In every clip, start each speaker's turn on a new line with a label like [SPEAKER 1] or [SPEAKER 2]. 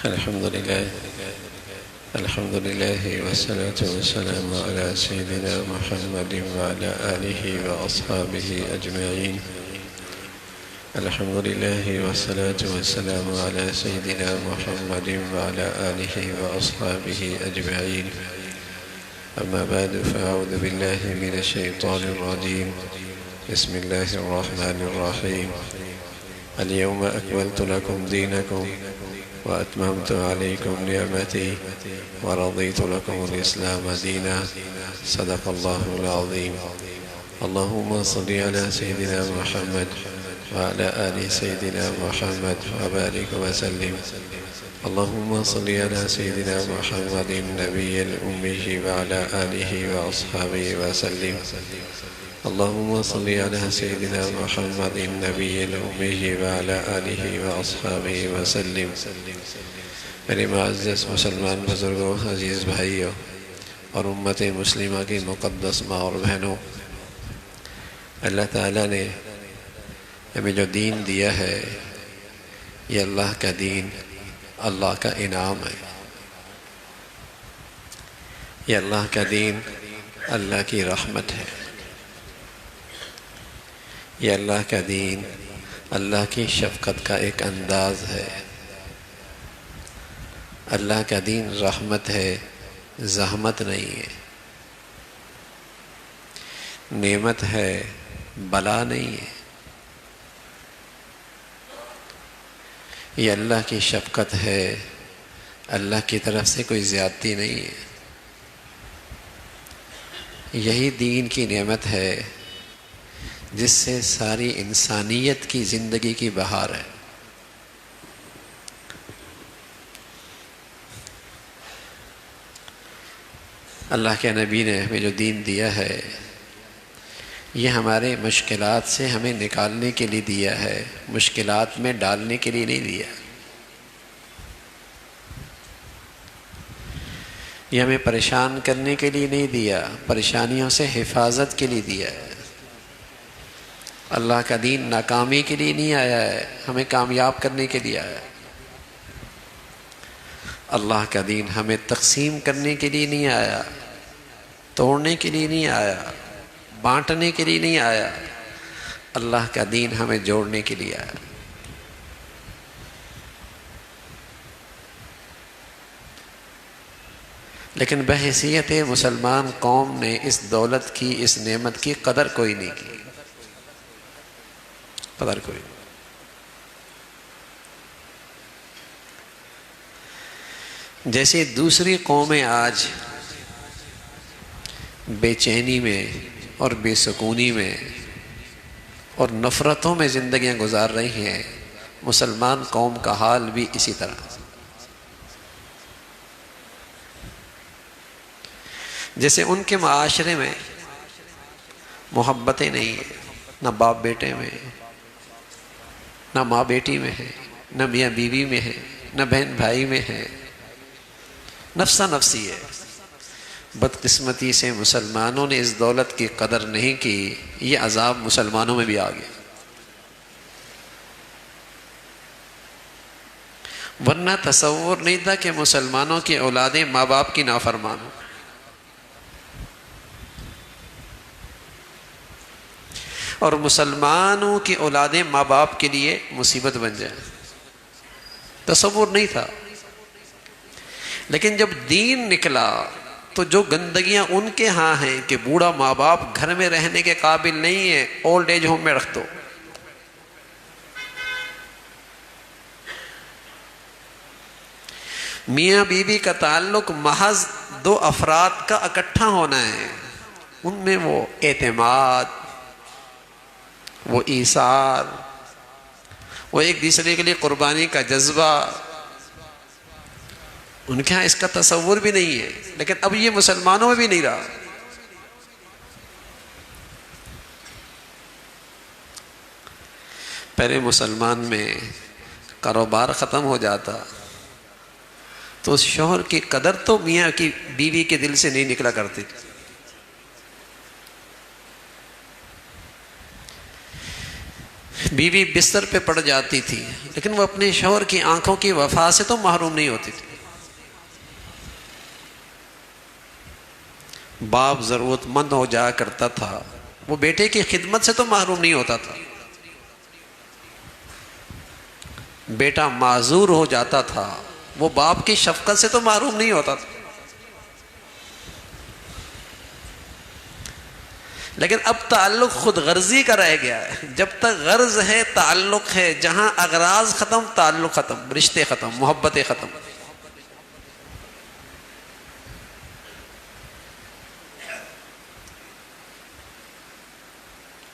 [SPEAKER 1] الحمد لله والصلاة والسلام على سيدنا محمد وعلى آله وأصحابه أجمعين. الحمد لله والصلاة والسلام على سيدنا محمد وعلى آله وأصحابه أجمعين. أما بعد فأعوذ بالله من الشيطان الرجيم. بسم الله الرحمن الرحيم. اليوم أكملت لكم دينكم وأتممت عليكم نعمتي ورضيت لكم الإسلام دينا. صدق الله العظيم. اللهم صل على سيدنا محمد وعلى آل سيدنا محمد وبارك وسلم. اللهم صل على سيدنا محمد النبي الأمي وعلى آله وأصحابه وسلم. اللهم صل على سيدنا محمد النبي الأمي وعلى آله وأصحابه وسلم. میرے معزز مسلمان بزرگوں، عزیز بھائیوں اور امت مسلمہ کی مقدس ماں اور بہنوں، اللہ تعالیٰ نے ہمیں جو دین دیا ہے یہ اللہ کا دین اللہ کا انعام ہے. یہ اللہ کا دین اللہ کی رحمت ہے. یہ اللہ کا دین اللہ کی شفقت کا ایک انداز ہے. اللہ کا دین رحمت ہے، زحمت نہیں ہے. نعمت ہے، بلا نہیں ہے. یہ اللہ کی شفقت ہے، اللہ کی طرف سے کوئی زیادتی نہیں ہے. یہی دین کی نعمت ہے جس سے ساری انسانیت کی زندگی کی بہار ہے. اللہ کے نبی نے ہمیں جو دین دیا ہے یہ ہمارے مشکلات سے ہمیں نکالنے کے لیے دیا ہے، مشکلات میں ڈالنے کے لیے نہیں دیا. یہ ہمیں پریشان کرنے کے لیے نہیں دیا، پریشانیوں سے حفاظت کے لیے دیا ہے. اللہ کا دین ناکامی کے لیے نہیں آیا ہے، ہمیں کامیاب کرنے کے لیے آیا ہے. اللہ کا دین ہمیں تقسیم کرنے کے لیے نہیں آیا، توڑنے کے لیے نہیں آیا، بانٹنے کے لیے نہیں آیا. اللہ کا دین ہمیں جوڑنے کے لیے آیا. لیکن بحیثیت مسلمان قوم نے اس دولت کی، اس نعمت کی قدر کوئی نہیں کی. قدر کوئی نہیں. جیسے دوسری قومیں آج بے چینی میں اور بے سکونی میں اور نفرتوں میں زندگیاں گزار رہی ہیں، مسلمان قوم کا حال بھی اسی طرح. جیسے ان کے معاشرے میں محبتیں نہیں ہیں، نہ باپ بیٹے میں، نہ ماں بیٹی میں ہے، نہ میاں بیوی میں ہے، نہ بہن بھائی میں ہے. نفسا نفسی ہے. بدقسمتی سے مسلمانوں نے اس دولت کی قدر نہیں کی. یہ عذاب مسلمانوں میں بھی آ گیا. ورنہ تصور نہیں تھا کہ مسلمانوں کی اولادیں ماں باپ کی نافرمان ہوں. اور مسلمانوں کی اولادیں ماں باپ کے لیے مصیبت بن جائیں. تصور نہیں تھا. لیکن جب دین نکلا تو جو گندگیاں ان کے ہاں ہیں کہ بوڑھا ماں باپ گھر میں رہنے کے قابل نہیں ہے، اولڈ ایج ہوم میں رکھ دو. میاں بیوی کا تعلق محض دو افراد کا اکٹھا ہونا ہے. ان میں وہ اعتماد، وہ ایثار، وہ ایک دوسرے کے لیے قربانی کا جذبہ، ان کے ہاں اس کا تصور بھی نہیں ہے. لیکن اب یہ مسلمانوں میں بھی نہیں رہا. پہلے مسلمان میں کاروبار ختم ہو جاتا تو اس شوہر کی قدر تو میاں کی بیوی کے دل سے نہیں نکلا کرتی. بیوی بستر پہ پڑ جاتی تھی لیکن وہ اپنے شوہر کی آنکھوں کی وفا سے تو محروم نہیں ہوتی تھی. باپ ضرورت مند ہو جایا کرتا تھا، وہ بیٹے کی خدمت سے تو محروم نہیں ہوتا تھا. بیٹا معذور ہو جاتا تھا، وہ باپ کی شفقت سے تو محروم نہیں ہوتا تھا. لیکن اب تعلق خود غرضی کا رہ گیا ہے. جب تک غرض ہے تعلق ہے، جہاں اغراض ختم تعلق ختم، رشتے ختم، محبتیں ختم.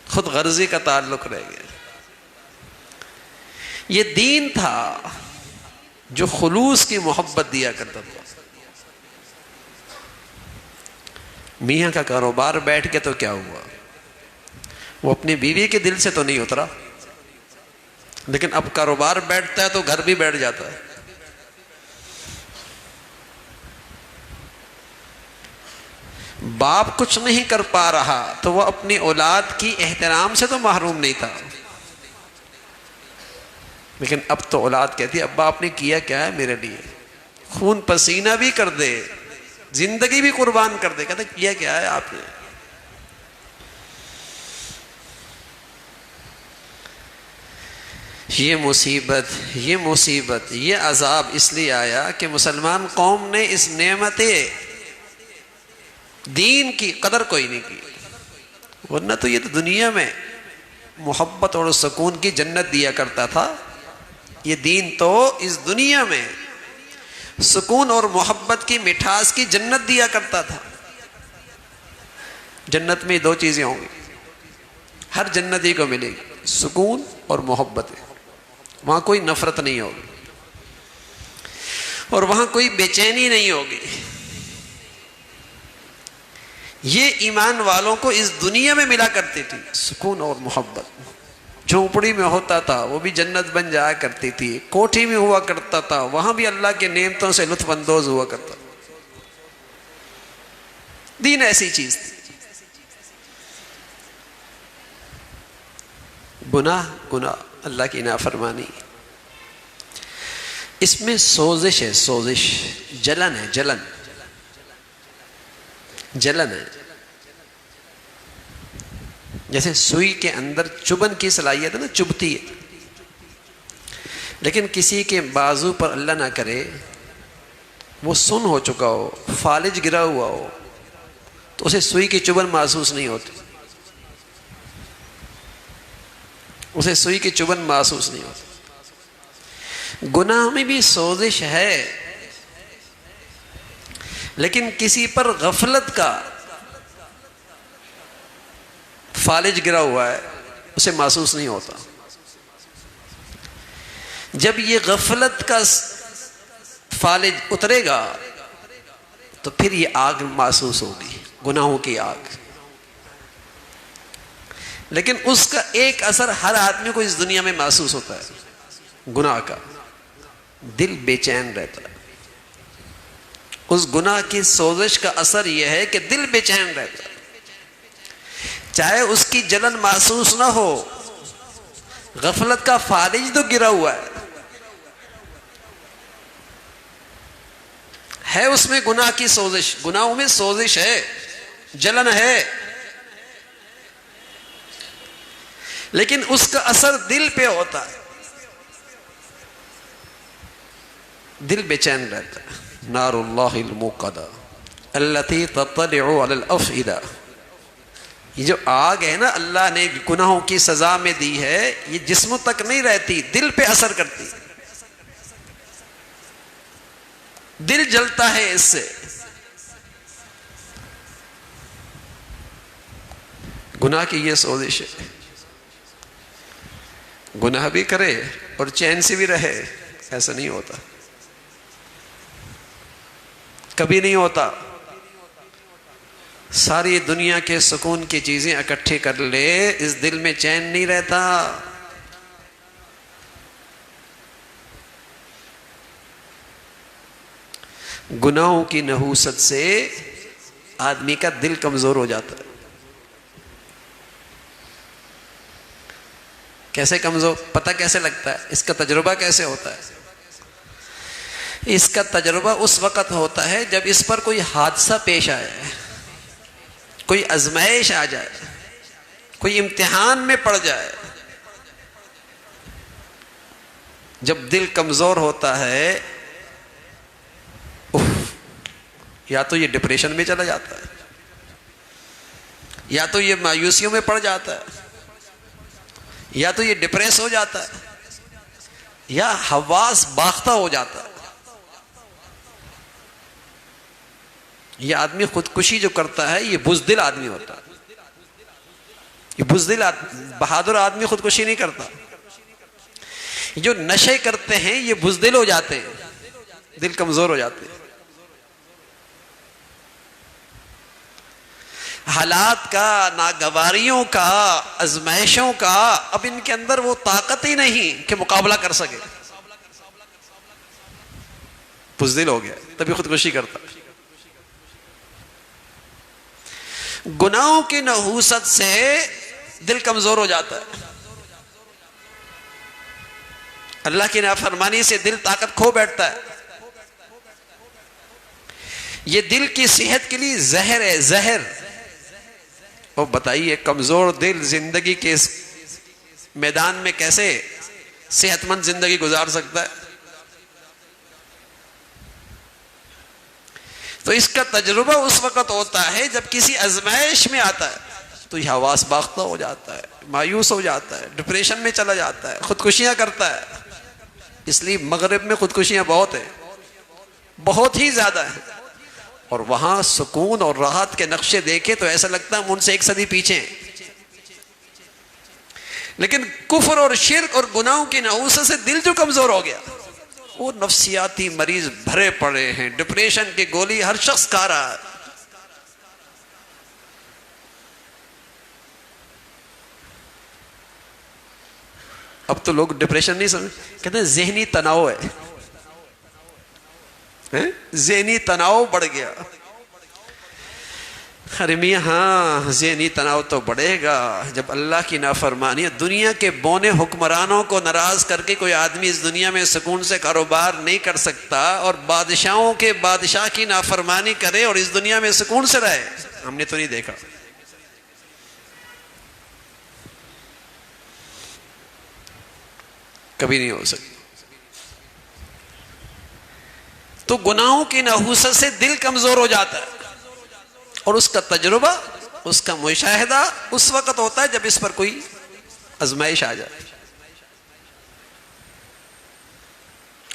[SPEAKER 1] خود غرضی کا تعلق رہ گیا. یہ دین تھا جو خلوص کی محبت دیا کرتا تھا. میاں کا کاروبار بیٹھ کے تو کیا ہوا، وہ اپنی بیوی کے دل سے تو نہیں اترا، لیکن اب کاروبار بیٹھتا ہے تو گھر بھی بیٹھ جاتا ہے. باپ کچھ نہیں کر پا رہا تو وہ اپنی اولاد کی احترام سے تو محروم نہیں تھا، لیکن اب تو اولاد کہتی ہے ابا آپ نے کیا کیا ہے میرے لیے، خون پسینہ بھی کر دے، زندگی بھی قربان کر دے، کہتے کیا کیا ہے آپ نے. یہ مصیبت یہ عذاب اس لیے آیا کہ مسلمان قوم نے اس نعمت دین کی قدر کوئی نہیں کی. ورنہ تو یہ تو دنیا میں محبت اور سکون کی جنت دیا کرتا تھا. یہ دین تو اس دنیا میں سکون اور محبت کی مٹھاس کی جنت دیا کرتا تھا. جنت میں دو چیزیں ہوں گی، ہر جنتی کو ملے گی، سکون اور محبت. وہاں کوئی نفرت نہیں ہوگی اور وہاں کوئی بے چینی نہیں ہوگی. یہ ایمان والوں کو اس دنیا میں ملا کرتی تھی، سکون اور محبت. جھونپڑی میں ہوتا تھا وہ بھی جنت بن جایا کرتی تھی، کوٹھی میں ہوا کرتا تھا وہاں بھی اللہ کے نعمتوں سے لطف اندوز ہوا کرتا. دین ایسی چیز تھی. گناہ اللہ کی نافرمانی، اس میں سوزش ہے، جلن ہے، جلن ہے. جیسے سوئی کے اندر چبھن کی صلاحیت ہے نا، چبھتی ہے. لیکن کسی کے بازو پر اللہ نہ کرے وہ سن ہو چکا ہو، فالج گرا ہوا ہو، تو اسے سوئی کی چبھن محسوس نہیں ہوتی. گناہ میں بھی سوزش ہے، لیکن کسی پر غفلت کا فالج گرا ہوا ہے اسے محسوس نہیں ہوتا. جب یہ غفلت کا فالج اترے گا تو پھر یہ آگ محسوس ہوگی، گناہوں کی آگ. لیکن اس کا ایک اثر ہر آدمی کو اس دنیا میں محسوس ہوتا ہے، گناہ کا. دل بے چین رہتا ہے. اس گناہ کی سوزش کا اثر یہ ہے کہ دل بے چین رہتا ہے. چاہے اس کی جلن محسوس نہ ہو، غفلت کا فالج تو گرا ہوا ہے اس میں گناہ کی سوزش. گناہوں میں سوزش ہے، جلن ہے، لیکن اس کا اثر دل پہ ہوتا ہے. دل بے چین رہتا ہے. نار اللہ الموقدہ التی تطلع علی الافئدہ. یہ جو آگ ہے نا اللہ نے گناہوں کی سزا میں دی ہے، یہ جسم تک نہیں رہتی، دل پہ اثر کرتی. دل جلتا ہے اس سے. گناہ کی یہ سوزش ہے. گناہ بھی کرے اور چین سے بھی رہے، ایسا نہیں ہوتا، کبھی نہیں ہوتا. ساری دنیا کے سکون کی چیزیں اکٹھے کر لے، اس دل میں چین نہیں رہتا. گناہوں کی نحوست سے آدمی کا دل کمزور ہو جاتا ہے. کیسے کمزور؟ پتہ کیسے لگتا ہے؟ اس کا تجربہ کیسے ہوتا ہے؟ اس کا تجربہ اس وقت ہوتا ہے جب اس پر کوئی حادثہ پیش آئے، کوئی آزمائش آ جائے، کوئی امتحان میں پڑ جائے. جب دل کمزور ہوتا ہے یا تو یہ ڈپریشن میں چلا جاتا ہے، یا تو یہ مایوسیوں میں پڑ جاتا ہے، یا تو یہ ڈپریس ہو جاتا ہے، یا حواس باختہ ہو جاتا ہے. یہ آدمی خودکشی جو کرتا ہے یہ بزدل آدمی ہوتا ہے. یہ بزدل بہادر آدمی خودکشی نہیں کرتا. جو نشے کرتے ہیں یہ بزدل ہو جاتے ہیں، دل کمزور ہو جاتے ہیں. حالات کا، ناگواریوں کا، آزمائشوں کا اب ان کے اندر وہ طاقت ہی نہیں کہ مقابلہ کر سکے. بزدل ہو گیا تبھی خودکشی کرتا. گناہوں کی نحوست سے دل کمزور ہو جاتا ہے. اللہ کی نافرمانی سے دل طاقت کھو بیٹھتا ہے. یہ دل کی صحت کے لیے زہر ہے، زہر. اور بتائیے کمزور دل زندگی کے اس میدان میں کیسے صحت مند زندگی گزار سکتا ہے؟ تو اس کا تجربہ اس وقت ہوتا ہے جب کسی آزمائش میں آتا ہے تو یہ حواس باختہ ہو جاتا ہے، مایوس ہو جاتا ہے، ڈپریشن میں چلا جاتا ہے، خودکشیاں کرتا ہے. اس لیے مغرب میں خودکشیاں بہت ہیں، بہت ہی زیادہ ہیں. اور وہاں سکون اور راحت کے نقشے دیکھے تو ایسا لگتا ہے ہم ان سے ایک صدی پیچھے ہیں. لیکن کفر اور شرک اور گناہوں کی نحوست سے دل جو کمزور ہو گیا، وہ نفسیاتی مریض بھرے پڑے ہیں. ڈپریشن کی گولی ہر شخص کھا رہا ہے. اب تو لوگ ڈپریشن نہیں سمجھ، کہتے ہیں ذہنی تناؤ ہے. ذہنی تناؤ بڑھ گیا. ارے میاں ہاں ذہنی تناؤ تو بڑھے گا جب اللہ کی نافرمانی. دنیا کے بونے حکمرانوں کو ناراض کر کے کوئی آدمی اس دنیا میں سکون سے کاروبار نہیں کر سکتا، اور بادشاہوں کے بادشاہ کی نافرمانی کرے اور اس دنیا میں سکون سے رہے. ہم نے تو نہیں دیکھا. کبھی نہیں ہو سکتی. تو گناہوں کی نحوست سے دل کمزور ہو جاتا ہے، اور اس کا تجربہ، اس کا مشاہدہ اس وقت ہوتا ہے جب اس پر کوئی آزمائش آ جائے.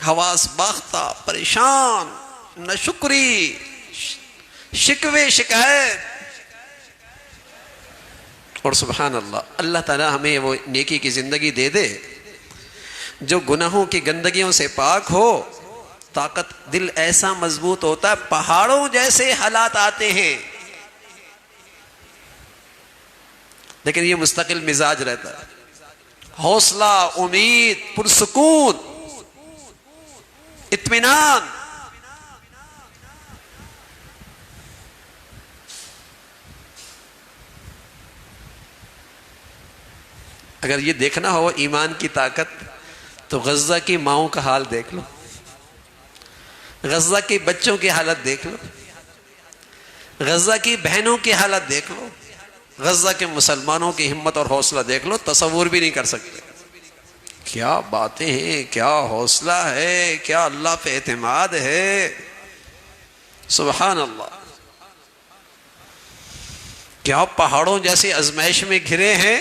[SPEAKER 1] حواس باختہ، پریشان، ناشکری، شکوے، شکایت. اور سبحان اللہ، اللہ تعالی ہمیں وہ نیکی کی زندگی دے دے جو گناہوں کی گندگیوں سے پاک ہو. طاقت دل ایسا مضبوط ہوتا ہے، پہاڑوں جیسے حالات آتے ہیں لیکن یہ مستقل مزاج رہتا ہے، حوصلہ، امید، پرسکون، اطمینان. اگر یہ دیکھنا ہو ایمان کی طاقت تو غزہ کی ماؤں کا حال دیکھ لو، غزہ کے بچوں کی حالت دیکھ لو، غزہ کی بہنوں کی حالت دیکھ لو، غزہ کے مسلمانوں کی ہمت اور حوصلہ دیکھ لو. تصور بھی نہیں کر سکتے. کیا باتیں ہیں، کیا حوصلہ ہے، کیا اللہ پہ اعتماد ہے. سبحان اللہ. کیا پہاڑوں جیسے آزمائش میں گھرے ہیں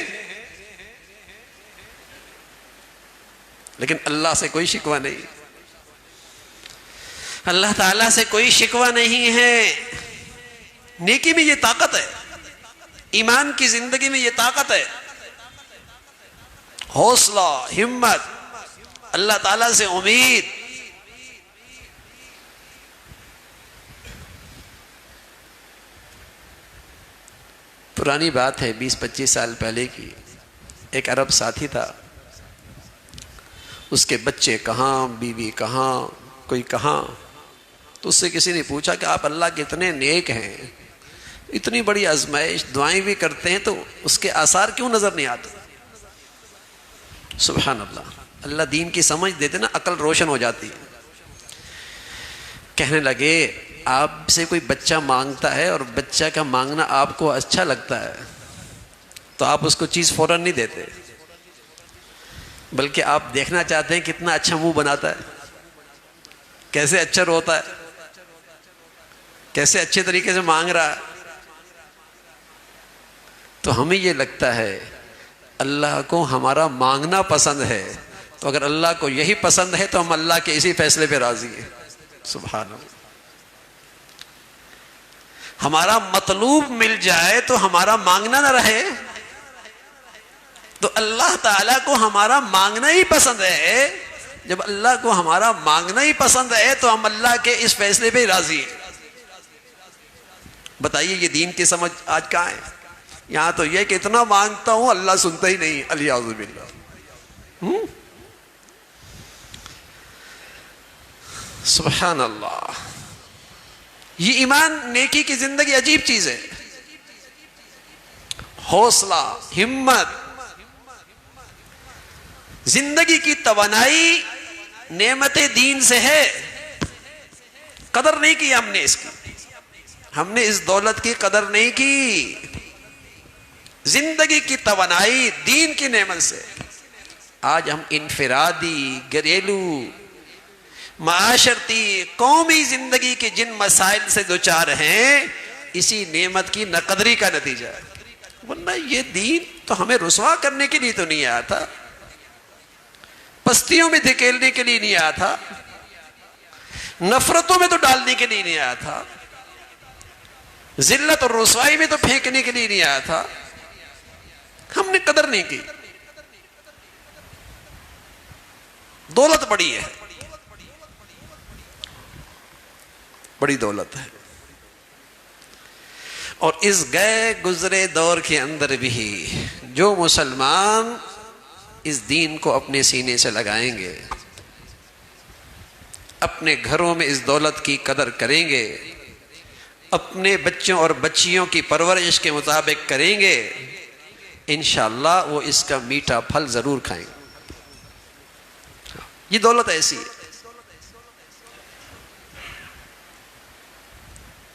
[SPEAKER 1] لیکن اللہ سے کوئی شکوہ نہیں. اللہ تعالیٰ سے کوئی شکوہ نہیں ہے. نیکی میں یہ طاقت ہے، ایمان کی زندگی میں یہ طاقت ہے. حوصلہ، ہمت، اللہ تعالیٰ سے امید. پرانی بات ہے، 20-25 سال پہلے کی. ایک عرب ساتھی تھا، اس کے بچے کہاں، بیوی کہاں، کوئی کہاں. تو اس سے کسی نے پوچھا کہ آپ اللہ کے اتنے نیک ہیں، اتنی بڑی آزمائش، دعائیں بھی کرتے ہیں، تو اس کے آثار کیوں نظر نہیں آتے؟ سبحان اللہ. اللہ دین کی سمجھ دیتے نا، عقل روشن ہو جاتی ہے. کہنے لگے آپ سے کوئی بچہ مانگتا ہے اور بچہ کا مانگنا آپ کو اچھا لگتا ہے تو آپ اس کو چیز فوراً نہیں دیتے، بلکہ آپ دیکھنا چاہتے ہیں کتنا اچھا منہ بناتا ہے، کیسے اچھا روتا ہے، کیسے اچھے طریقے سے مانگ رہا ہے. تو ہمیں یہ لگتا ہے اللہ کو ہمارا مانگنا پسند ہے، تو اگر اللہ کو یہی پسند ہے تو ہم اللہ کے اسی فیصلے پہ راضی ہیں. سبحان اللہ. ہمارا مطلوب مل جائے تو ہمارا مانگنا نہ رہے. تو اللہ تعالیٰ کو ہمارا مانگنا ہی پسند ہے. جب اللہ کو ہمارا مانگنا ہی پسند ہے تو ہم اللہ کے اس فیصلے پہ راضی ہیں. بتائیے یہ دین کی سمجھ آج کہاں ہے؟ یہاں تو یہ کہ اتنا مانگتا ہوں اللہ سنتا ہی نہیں. الیاذ باللہ. سبحان اللہ. یہ ایمان نیکی کی زندگی عجیب چیز ہے. حوصلہ، ہمت، زندگی کی توانائی نعمت دین سے ہے. قدر نہیں کی ہم نے اس کی، ہم نے اس دولت کی قدر نہیں کی. زندگی کی توانائی دین کی نعمت سے. آج ہم انفرادی، گھریلو، معاشرتی، قومی زندگی کے جن مسائل سے دوچار ہیں اسی نعمت کی ناقدری کا نتیجہ ہے. ورنہ یہ دین تو ہمیں رسوا کرنے کے لیے تو نہیں آیا تھا، پستیوں میں دھکیلنے کے لیے نہیں آیا تھا، نفرتوں میں تو ڈالنے کے لیے نہیں آیا تھا، ذلت اور رسوائی میں تو پھینکنے کے لیے نہیں آیا تھا. ہم نے قدر نہیں کی. دولت بڑی ہے، بڑی دولت ہے. اور اس گئے گزرے دور کے اندر بھی جو مسلمان اس دین کو اپنے سینے سے لگائیں گے، اپنے گھروں میں اس دولت کی قدر کریں گے، اپنے بچوں اور بچیوں کی پرورش کے مطابق کریں گے، انشاءاللہ وہ اس کا میٹھا پھل ضرور کھائیں گے. یہ دولت ایسی ہے.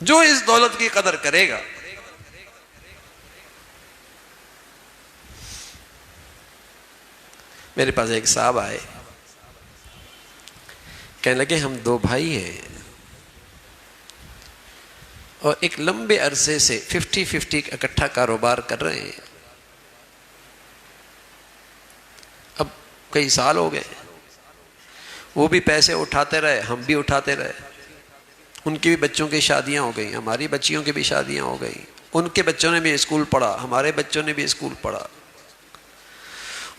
[SPEAKER 1] جو اس دولت کی قدر کرے گا، میرے پاس ایک صاحب آئے، کہنے لگے ہم دو بھائی ہیں اور ایک لمبے عرصے سے 50-50 اکٹھا کاروبار کر رہے ہیں. اب کئی سال ہو گئے، وہ بھی پیسے اٹھاتے رہے، ہم بھی اٹھاتے رہے. ان کی بھی بچوں کی شادیاں ہو گئیں، ہماری بچیوں کی بھی شادیاں ہو گئیں. ان کے بچوں نے بھی اسکول پڑھا، ہمارے بچوں نے بھی اسکول پڑھا.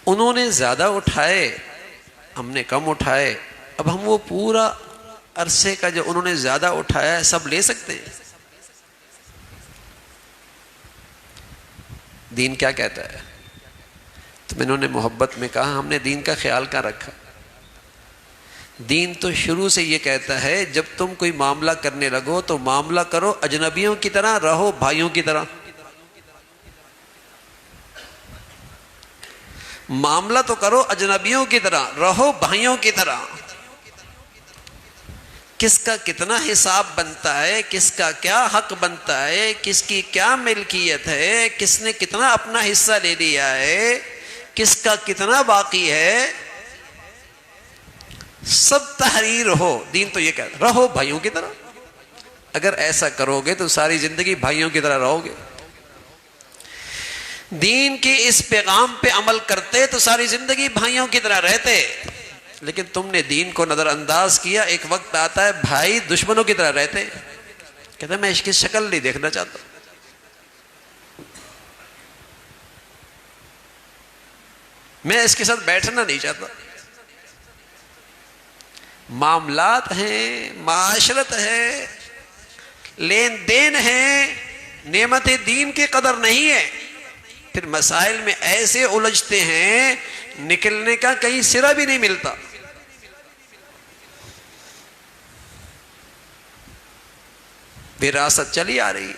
[SPEAKER 1] انہوں نے زیادہ اٹھائے، ہم نے کم اٹھائے. اب ہم وہ پورا عرصے کا جو انہوں نے زیادہ اٹھایا ہے سب لے سکتے ہیں؟ دین کیا کہتا ہے؟ تو انہوں نے محبت میں کہا ہم نے دین کا خیال کہاں رکھا. دین تو شروع سے یہ کہتا ہے جب تم کوئی معاملہ کرنے لگو تو معاملہ کرو اجنبیوں کی طرح، رہو بھائیوں کی طرح. معاملہ تو کرو اجنبیوں کی طرح، رہو بھائیوں کی طرح. کس کا کتنا حساب بنتا ہے، کس کا کیا حق بنتا ہے، کس کی کیا ملکیت ہے، کس نے کتنا اپنا حصہ لے لیا ہے، کس کا کتنا باقی ہے، سب تحریر ہو. دین تو یہ کہتا ہے رہو بھائیوں کی طرح. اگر ایسا کرو گے تو ساری زندگی بھائیوں کی طرح رہو گے. دین کے اس پیغام پہ عمل کرتے تو ساری زندگی بھائیوں کی طرح رہتے. لیکن تم نے دین کو نظر انداز کیا. ایک وقت آتا ہے بھائی دشمنوں کی طرح رہتے. کہتا ہے میں اس کی شکل نہیں دیکھنا چاہتا، میں اس کے ساتھ بیٹھنا نہیں چاہتا. معاملات ہیں، معاشرت ہے، لین دین ہے، نعمت دین کی قدر نہیں ہے. پھر مسائل میں ایسے الجھتے ہیں نکلنے کا کہیں سرا بھی نہیں ملتا. وراثت چلی آ رہی،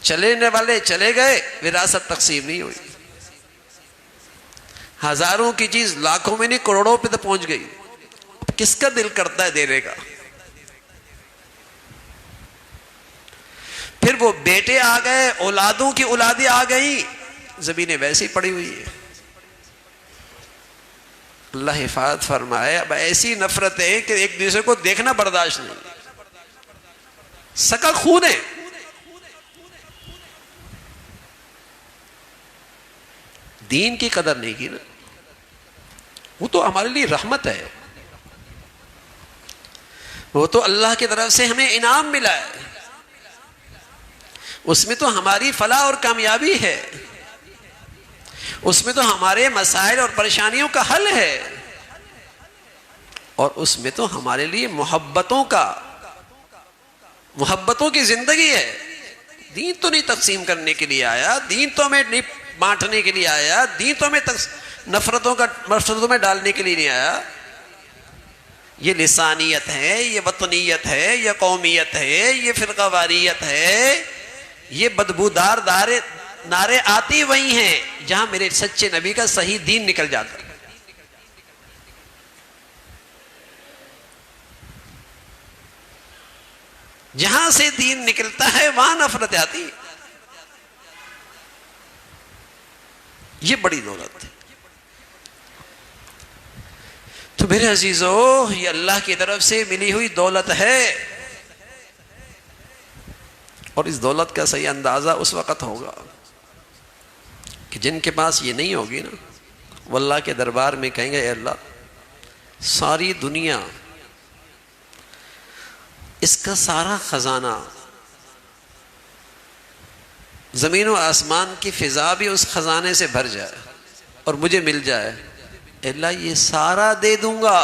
[SPEAKER 1] چلنے والے چلے گئے، وراثت تقسیم نہیں ہوئی. ہزاروں کی چیز لاکھوں میں نہیں کروڑوں پہ تو پہنچ گئی. اب کس کا دل کرتا ہے دینے کا؟ پھر وہ بیٹے آ گئے، اولادوں کی اولادیں آ گئی، زمینیں ویسے ہی پڑی ہوئی ہے. اللہ حفاظت فرمائے. اب ایسی نفرت ہے کہ ایک دوسرے کو دیکھنا برداشت نہیں. سکا خون ہے. دین کی قدر نہیں کی نا. وہ تو ہمارے لیے رحمت ہے، وہ تو اللہ کی طرف سے ہمیں انعام ملا ہے، اس میں تو ہماری فلاح اور کامیابی ہے، اس میں تو ہمارے مسائل اور پریشانیوں کا حل ہے، اور اس میں تو ہمارے لیے محبتوں کی زندگی ہے. دین تو نہیں تقسیم کرنے کے لیے آیا، دین تو ہمیں نہیں بانٹنے کے لیے آیا، دین تو ہمیں نفرتوں میں ڈالنے کے لیے نہیں آیا. یہ لسانیت ہے، یہ وطنیت ہے، یہ قومیت ہے، یہ فرقہ واریت ہے، یہ بدبودار نعرے آتی وہی ہیں جہاں میرے سچے نبی کا صحیح دین نکل جاتا ہے. جہاں سے دین نکلتا ہے وہاں نفرت آتی ہے. یہ بڑی دولت ہے. تو میرے عزیزو، یہ اللہ کی طرف سے ملی ہوئی دولت ہے، اور اس دولت کا صحیح اندازہ اس وقت ہوگا کہ جن کے پاس یہ نہیں ہوگی نا، وہ اللہ کے دربار میں کہیں گے اے اللہ، ساری دنیا، اس کا سارا خزانہ، زمین و آسمان کی فضا بھی اس خزانے سے بھر جائے اور مجھے مل جائے، اے اللہ یہ سارا دے دوں گا،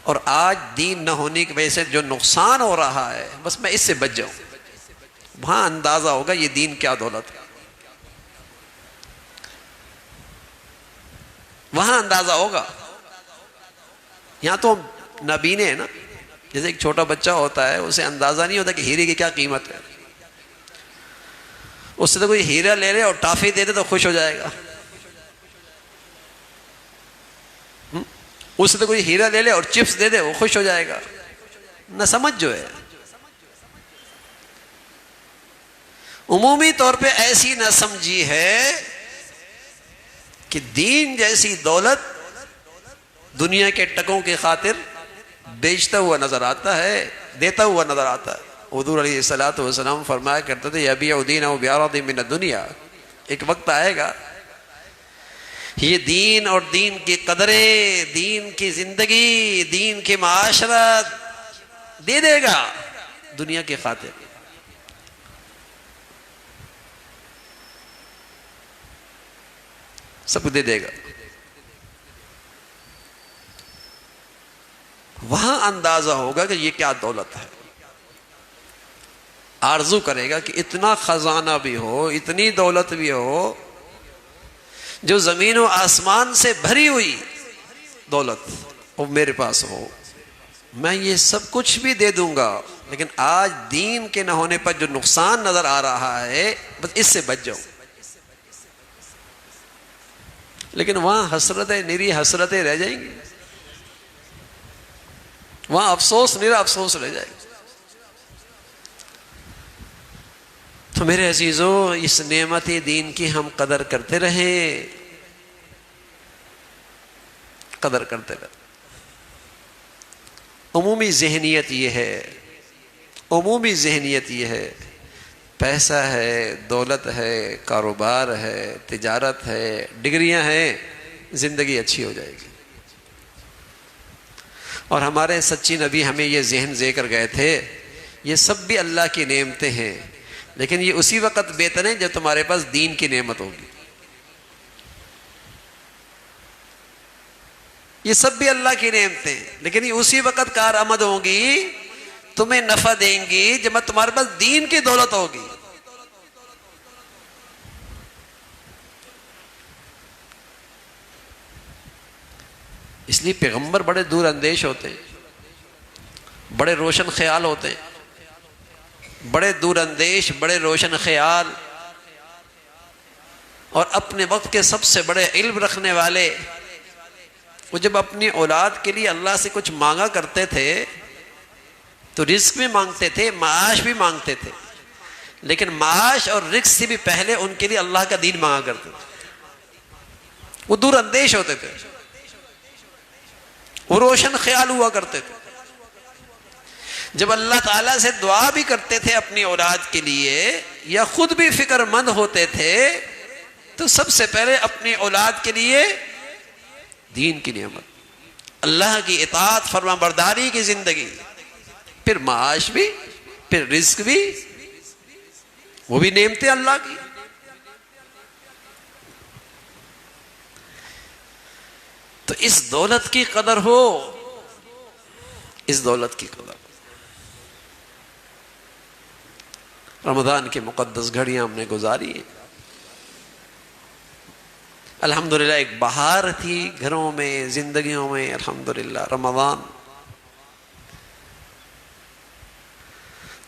[SPEAKER 1] اور آج دین نہ ہونے کی وجہ سے جو نقصان ہو رہا ہے بس میں اس سے بچ جاؤں. وہاں اندازہ ہوگا یہ دین کیا دولت ہے. وہاں اندازہ ہوگا. یہاں تو نابینے ہیں نا، جیسے ایک چھوٹا بچہ ہوتا ہے، اسے اندازہ نہیں ہوتا کہ ہیرے کی کیا قیمت ہے. اس سے تو کوئی ہیرا لے لے اور ٹافی دے دے تو خوش ہو جائے گا. اس سے تو کوئی ہیرا لے لے اور چپس دے دے وہ خوش ہو جائے گا. نہ سمجھ جو ہے عمومی طور پہ ایسی نہ سمجھی ہے کہ دین جیسی دولت دنیا کے ٹکوں کی خاطر بیچتا ہوا نظر آتا ہے، دیتا ہوا نظر آتا ہے. حضور علیہ الصلوۃ والسلام فرمایا کرتے تھے یبیع دینہ بعرض من الدنیا. ایک وقت آئے گا یہ دین اور دین کی قدریں، دین کی زندگی، دین کی معاشرت دے دے گا دنیا کی خاطر. سب دے دے گا. وہاں اندازہ ہوگا کہ یہ کیا دولت ہے. آرزو کرے گا کہ اتنا خزانہ بھی ہو، اتنی دولت بھی ہو، جو زمین و آسمان سے بھری ہوئی دولت وہ میرے پاس ہو. میں یہ سب کچھ بھی دے دوں گا، لیکن آج دین کے نہ ہونے پر جو نقصان نظر آ رہا ہے بس اس سے بچ جاؤں. لیکن وہاں حسرتیں، نری حسرتیں رہ جائیں گی. وہاں افسوس، نرا افسوس رہ جائے گا. تو میرے عزیزو، اس نعمت دین کی ہم قدر کرتے رہیں، قدر کرتے رہیں. عمومی ذہنیت یہ ہے، عمومی ذہنیت یہ ہے، پیسہ ہے، دولت ہے، کاروبار ہے، تجارت ہے، ڈگریاں ہیں، زندگی اچھی ہو جائے گی. اور ہمارے سچی نبی ہمیں یہ ذہن دے کر گئے تھے یہ سب بھی اللہ کی نعمتیں ہیں، لیکن یہ اسی وقت بہتر ہیں جب تمہارے پاس دین کی نعمت ہوگی. یہ سب بھی اللہ کی نعمتیں ہیں، لیکن یہ اسی وقت کارآمد ہوں گی، تمہیں نفع دیں گی جب تمہارے پاس دین کی دولت ہوگی. اس لیے پیغمبر بڑے دور اندیش ہوتے ہیں، بڑے روشن خیال ہوتے ہیں، بڑے دور اندیش، بڑے روشن خیال. اور اپنے وقت کے سب سے بڑے علم رکھنے والے، وہ جب اپنی اولاد کے لیے اللہ سے کچھ مانگا کرتے تھے تو رزق بھی مانگتے تھے، معاش بھی مانگتے تھے، لیکن معاش اور رزق سے بھی پہلے ان کے لیے اللہ کا دین مانگا کرتے تھے۔ وہ دور اندیش ہوتے تھے، وہ روشن خیال ہوا کرتے تھے۔ جب اللہ تعالیٰ سے دعا بھی کرتے تھے اپنی اولاد کے لیے یا خود بھی فکر مند ہوتے تھے تو سب سے پہلے اپنی اولاد کے لیے دین کی نعمت، اللہ کی اطاعت فرما برداری کی زندگی، پھر معاش بھی، پھر رزق بھی، وہ بھی نعمتیں اللہ کی۔ تو اس دولت کی قدر ہو، اس دولت کی قدر۔ رمضان کی مقدس گھڑیاں ہم نے گزاری ہیں، الحمدللہ ایک بہار تھی گھروں میں، زندگیوں میں، الحمدللہ رمضان۔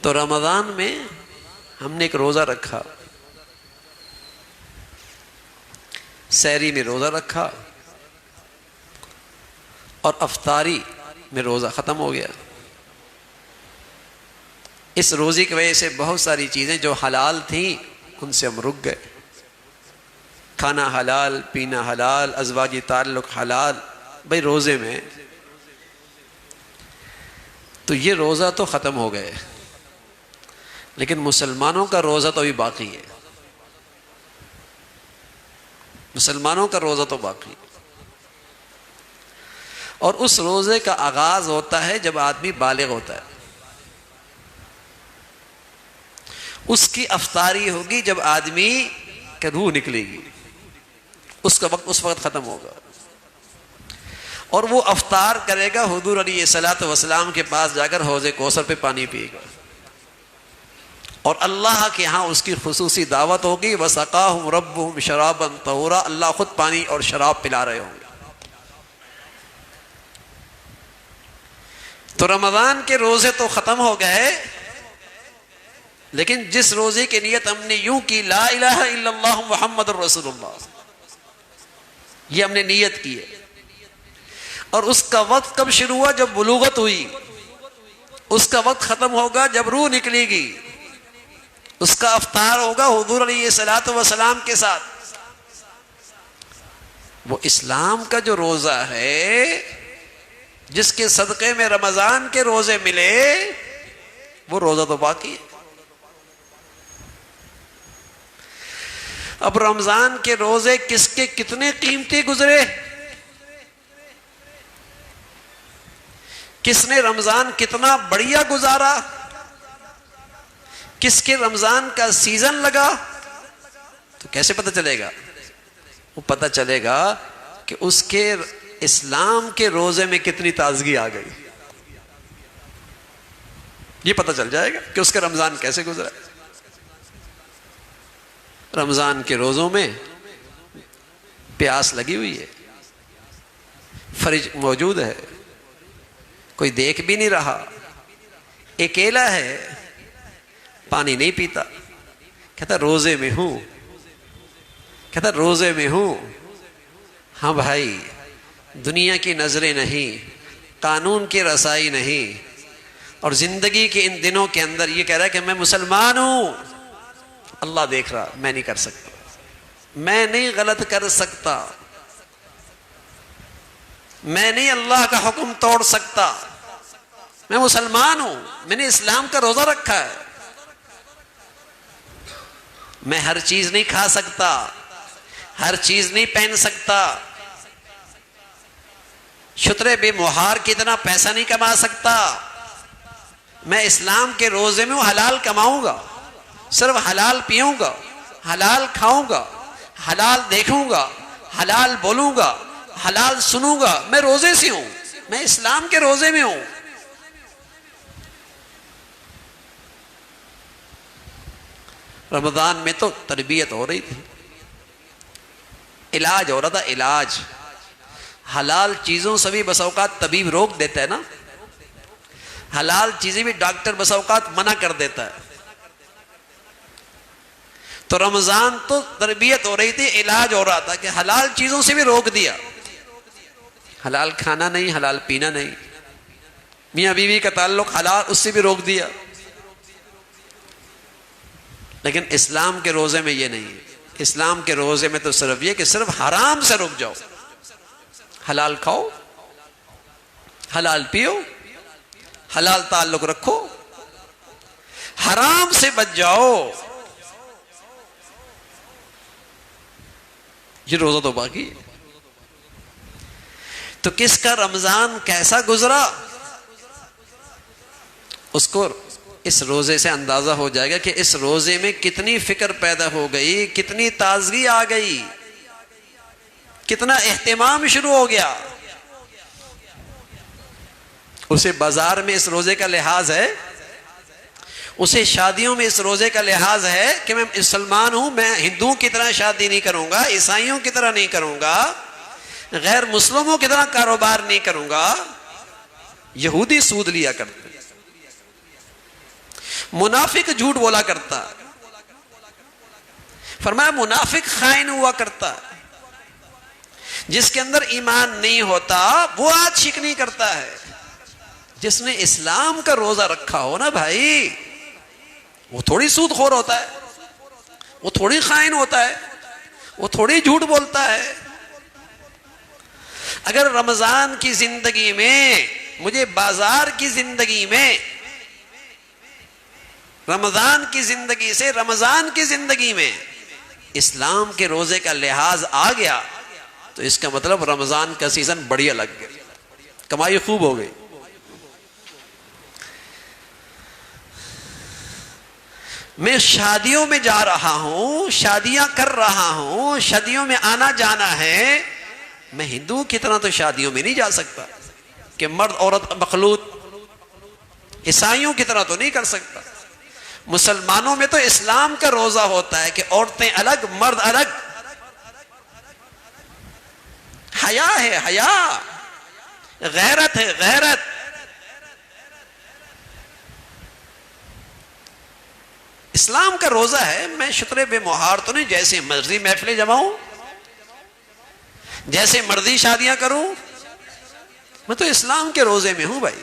[SPEAKER 1] تو رمضان میں ہم نے ایک روزہ رکھا، سحری میں روزہ رکھا اور افطاری میں روزہ ختم ہو گیا۔ اس روزے کی وجہ سے بہت ساری چیزیں جو حلال تھیں ان سے ہم رک گئے، کھانا حلال، پینا حلال، ازواجی تعلق حلال، بھائی روزے میں تو یہ روزہ تو ختم ہو گئے، لیکن مسلمانوں کا روزہ تو ابھی باقی ہے، مسلمانوں کا روزہ تو باقی ہے۔ اور اس روزے کا آغاز ہوتا ہے جب آدمی بالغ ہوتا ہے، اس کی افطاری ہوگی جب آدمی کی روح نکلے گی، اس کا وقت اس وقت ختم ہوگا، اور وہ افطار کرے گا حضور علیہ الصلوۃ والسلام کے پاس جا کر حوض کوثر پہ پانی پیے گا، اور اللہ کے ہاں اس کی خصوصی دعوت ہوگی، وَسَقَاهُمْ رَبُّهُمْ شَرَابًا طَهُورًا، اللہ خود پانی اور شراب پلا رہے ہوں گے۔ تو رمضان کے روزے تو ختم ہو گئے، لیکن جس روزے کی نیت ہم نے یوں کی، لا الہ الا اللہ محمد الرسول اللہ، یہ ہم نے نیت کی ہے، اور اس کا وقت کب شروع ہوا؟ جب بلوغت ہوئی، اس کا وقت ختم ہوگا جب روح نکلے گی، اس کا افطار ہوگا حضور علیہ الصلوۃ والسلام کے ساتھ۔ وہ اسلام کا جو روزہ ہے جس کے صدقے میں رمضان کے روزے ملے، وہ روزہ تو باقی ہے۔ اب رمضان کے روزے کس کے کتنے قیمتی گزرے، کس نے رمضان کتنا بڑھیا گزارا، کس کے رمضان کا سیزن لگا، تو کیسے پتہ چلے گا؟ وہ پتہ چلے گا کہ اس کے اسلام کے روزے میں کتنی تازگی آ گئی، یہ پتہ چل جائے گا کہ اس کا رمضان کیسے گزرا۔ رمضان کے روزوں میں پیاس لگی ہوئی ہے، فرج موجود ہے، کوئی دیکھ بھی نہیں رہا، اکیلا ہے، پانی نہیں پیتا، کہتا روزے میں ہوں، کہتا روزے میں ہوں۔ ہاں بھائی، دنیا کی نظریں نہیں، قانون کی رسائی نہیں، اور زندگی کے ان دنوں کے اندر یہ کہہ رہا ہے کہ میں مسلمان ہوں، اللہ دیکھ رہا، میں نہیں کر سکتا، میں نہیں غلط کر سکتا، میں نہیں اللہ کا حکم توڑ سکتا، میں مسلمان ہوں، میں نے اسلام کا روزہ رکھا ہے، میں ہر چیز نہیں کھا سکتا، ہر چیز نہیں پہن سکتا، شترے بے مہار کی اتنا پیسہ نہیں کما سکتا، میں اسلام کے روزے میں حلال کماؤں گا، صرف حلال پیوں گا، حلال کھاؤں گا، حلال دیکھوں گا، حلال بولوں گا، حلال سنوں گا، میں روزے سے ہوں، میں اسلام کے روزے میں ہوں۔ رمضان میں تو تربیت ہو رہی تھی، علاج ہو رہا تھا، علاج حلال چیزوں سے بھی بس اوقات طبیب روک دیتا ہے نا، حلال چیزیں بھی ڈاکٹر بس اوقات منع کر دیتا ہے، تو رمضان تو تربیت ہو رہی تھی، علاج ہو رہا تھا کہ حلال چیزوں سے بھی روک دیا، حلال کھانا نہیں، حلال پینا نہیں، میاں بیوی کا تعلق حلال، اس سے بھی روک دیا۔ لیکن اسلام کے روزے میں یہ نہیں ہے، اسلام کے روزے میں تو صرف یہ کہ صرف حرام سے رک جاؤ، حلال کھاؤ، حلال پیو، حلال تعلق رکھو، حرام سے بچ جاؤ۔ یہ روزہ تو باقی ہے۔ تو کس کا رمضان کیسا گزرا، اس کو اس روزے سے اندازہ ہو جائے گا کہ اس روزے میں کتنی فکر پیدا ہو گئی، کتنی تازگی آ گئی، کتنا اہتمام شروع ہو گیا۔ اسے بازار میں اس روزے کا لحاظ ہے، اسے شادیوں میں اس روزے کا لحاظ ہے کہ میں مسلمان ہوں، میں ہندوؤں کی طرح شادی نہیں کروں گا، عیسائیوں کی طرح نہیں کروں گا، غیر مسلموں کی طرح کاروبار نہیں کروں گا۔ یہودی سود لیا کرتے، منافق جھوٹ بولا کرتا، فرمایا منافق خائن ہوا کرتا، جس کے اندر ایمان نہیں ہوتا وہ آج شکنی کرتا ہے۔ جس نے اسلام کا روزہ رکھا ہو نا بھائی، وہ تھوڑی سود خور ہوتا ہے، وہ تھوڑی خائن ہوتا ہے، وہ تھوڑی جھوٹ بولتا ہے۔ اگر رمضان کی زندگی میں مجھے بازار کی زندگی میں، رمضان کی زندگی سے رمضان کی زندگی میں اسلام کے روزے کا لحاظ آ گیا تو اس کا مطلب رمضان کا سیزن بڑھیا لگ گیا، کمائی خوب ہو گئی۔ میں شادیوں میں جا رہا ہوں، شادیاں کر رہا ہوں، شادیوں میں آنا جانا ہے، میں ہندو کی طرح تو شادیوں میں نہیں جا سکتا کہ مرد عورت مخلوط، عیسائیوں کی طرح تو نہیں کر سکتا۔ مسلمانوں میں تو اسلام کا روزہ ہوتا ہے کہ عورتیں الگ، مرد الگ، حیا ہے، حیا، غیرت ہے، غیرت۔ اسلام کا روزہ ہے، میں شترے بے مہار تو نہیں جیسے مرضی محفلیں جماؤں، جیسے مرضی شادیاں کروں، میں تو اسلام کے روزے میں ہوں بھائی۔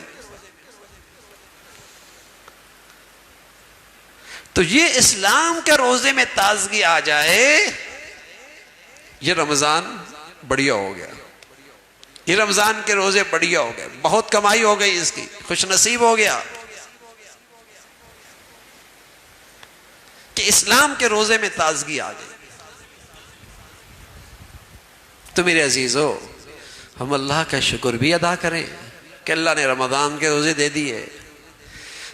[SPEAKER 1] تو یہ اسلام کے روزے میں تازگی آ جائے، یہ رمضان بڑھیا ہو گیا، یہ رمضان کے روزے بڑھیا ہو گئے، بہت کمائی ہو گئی اس کی، خوش نصیب ہو گیا کہ اسلام کے روزے میں تازگی آ گئی۔ تو میرے عزیزو، ہم اللہ کا شکر بھی ادا کریں کہ اللہ نے رمضان کے روزے دے دیے،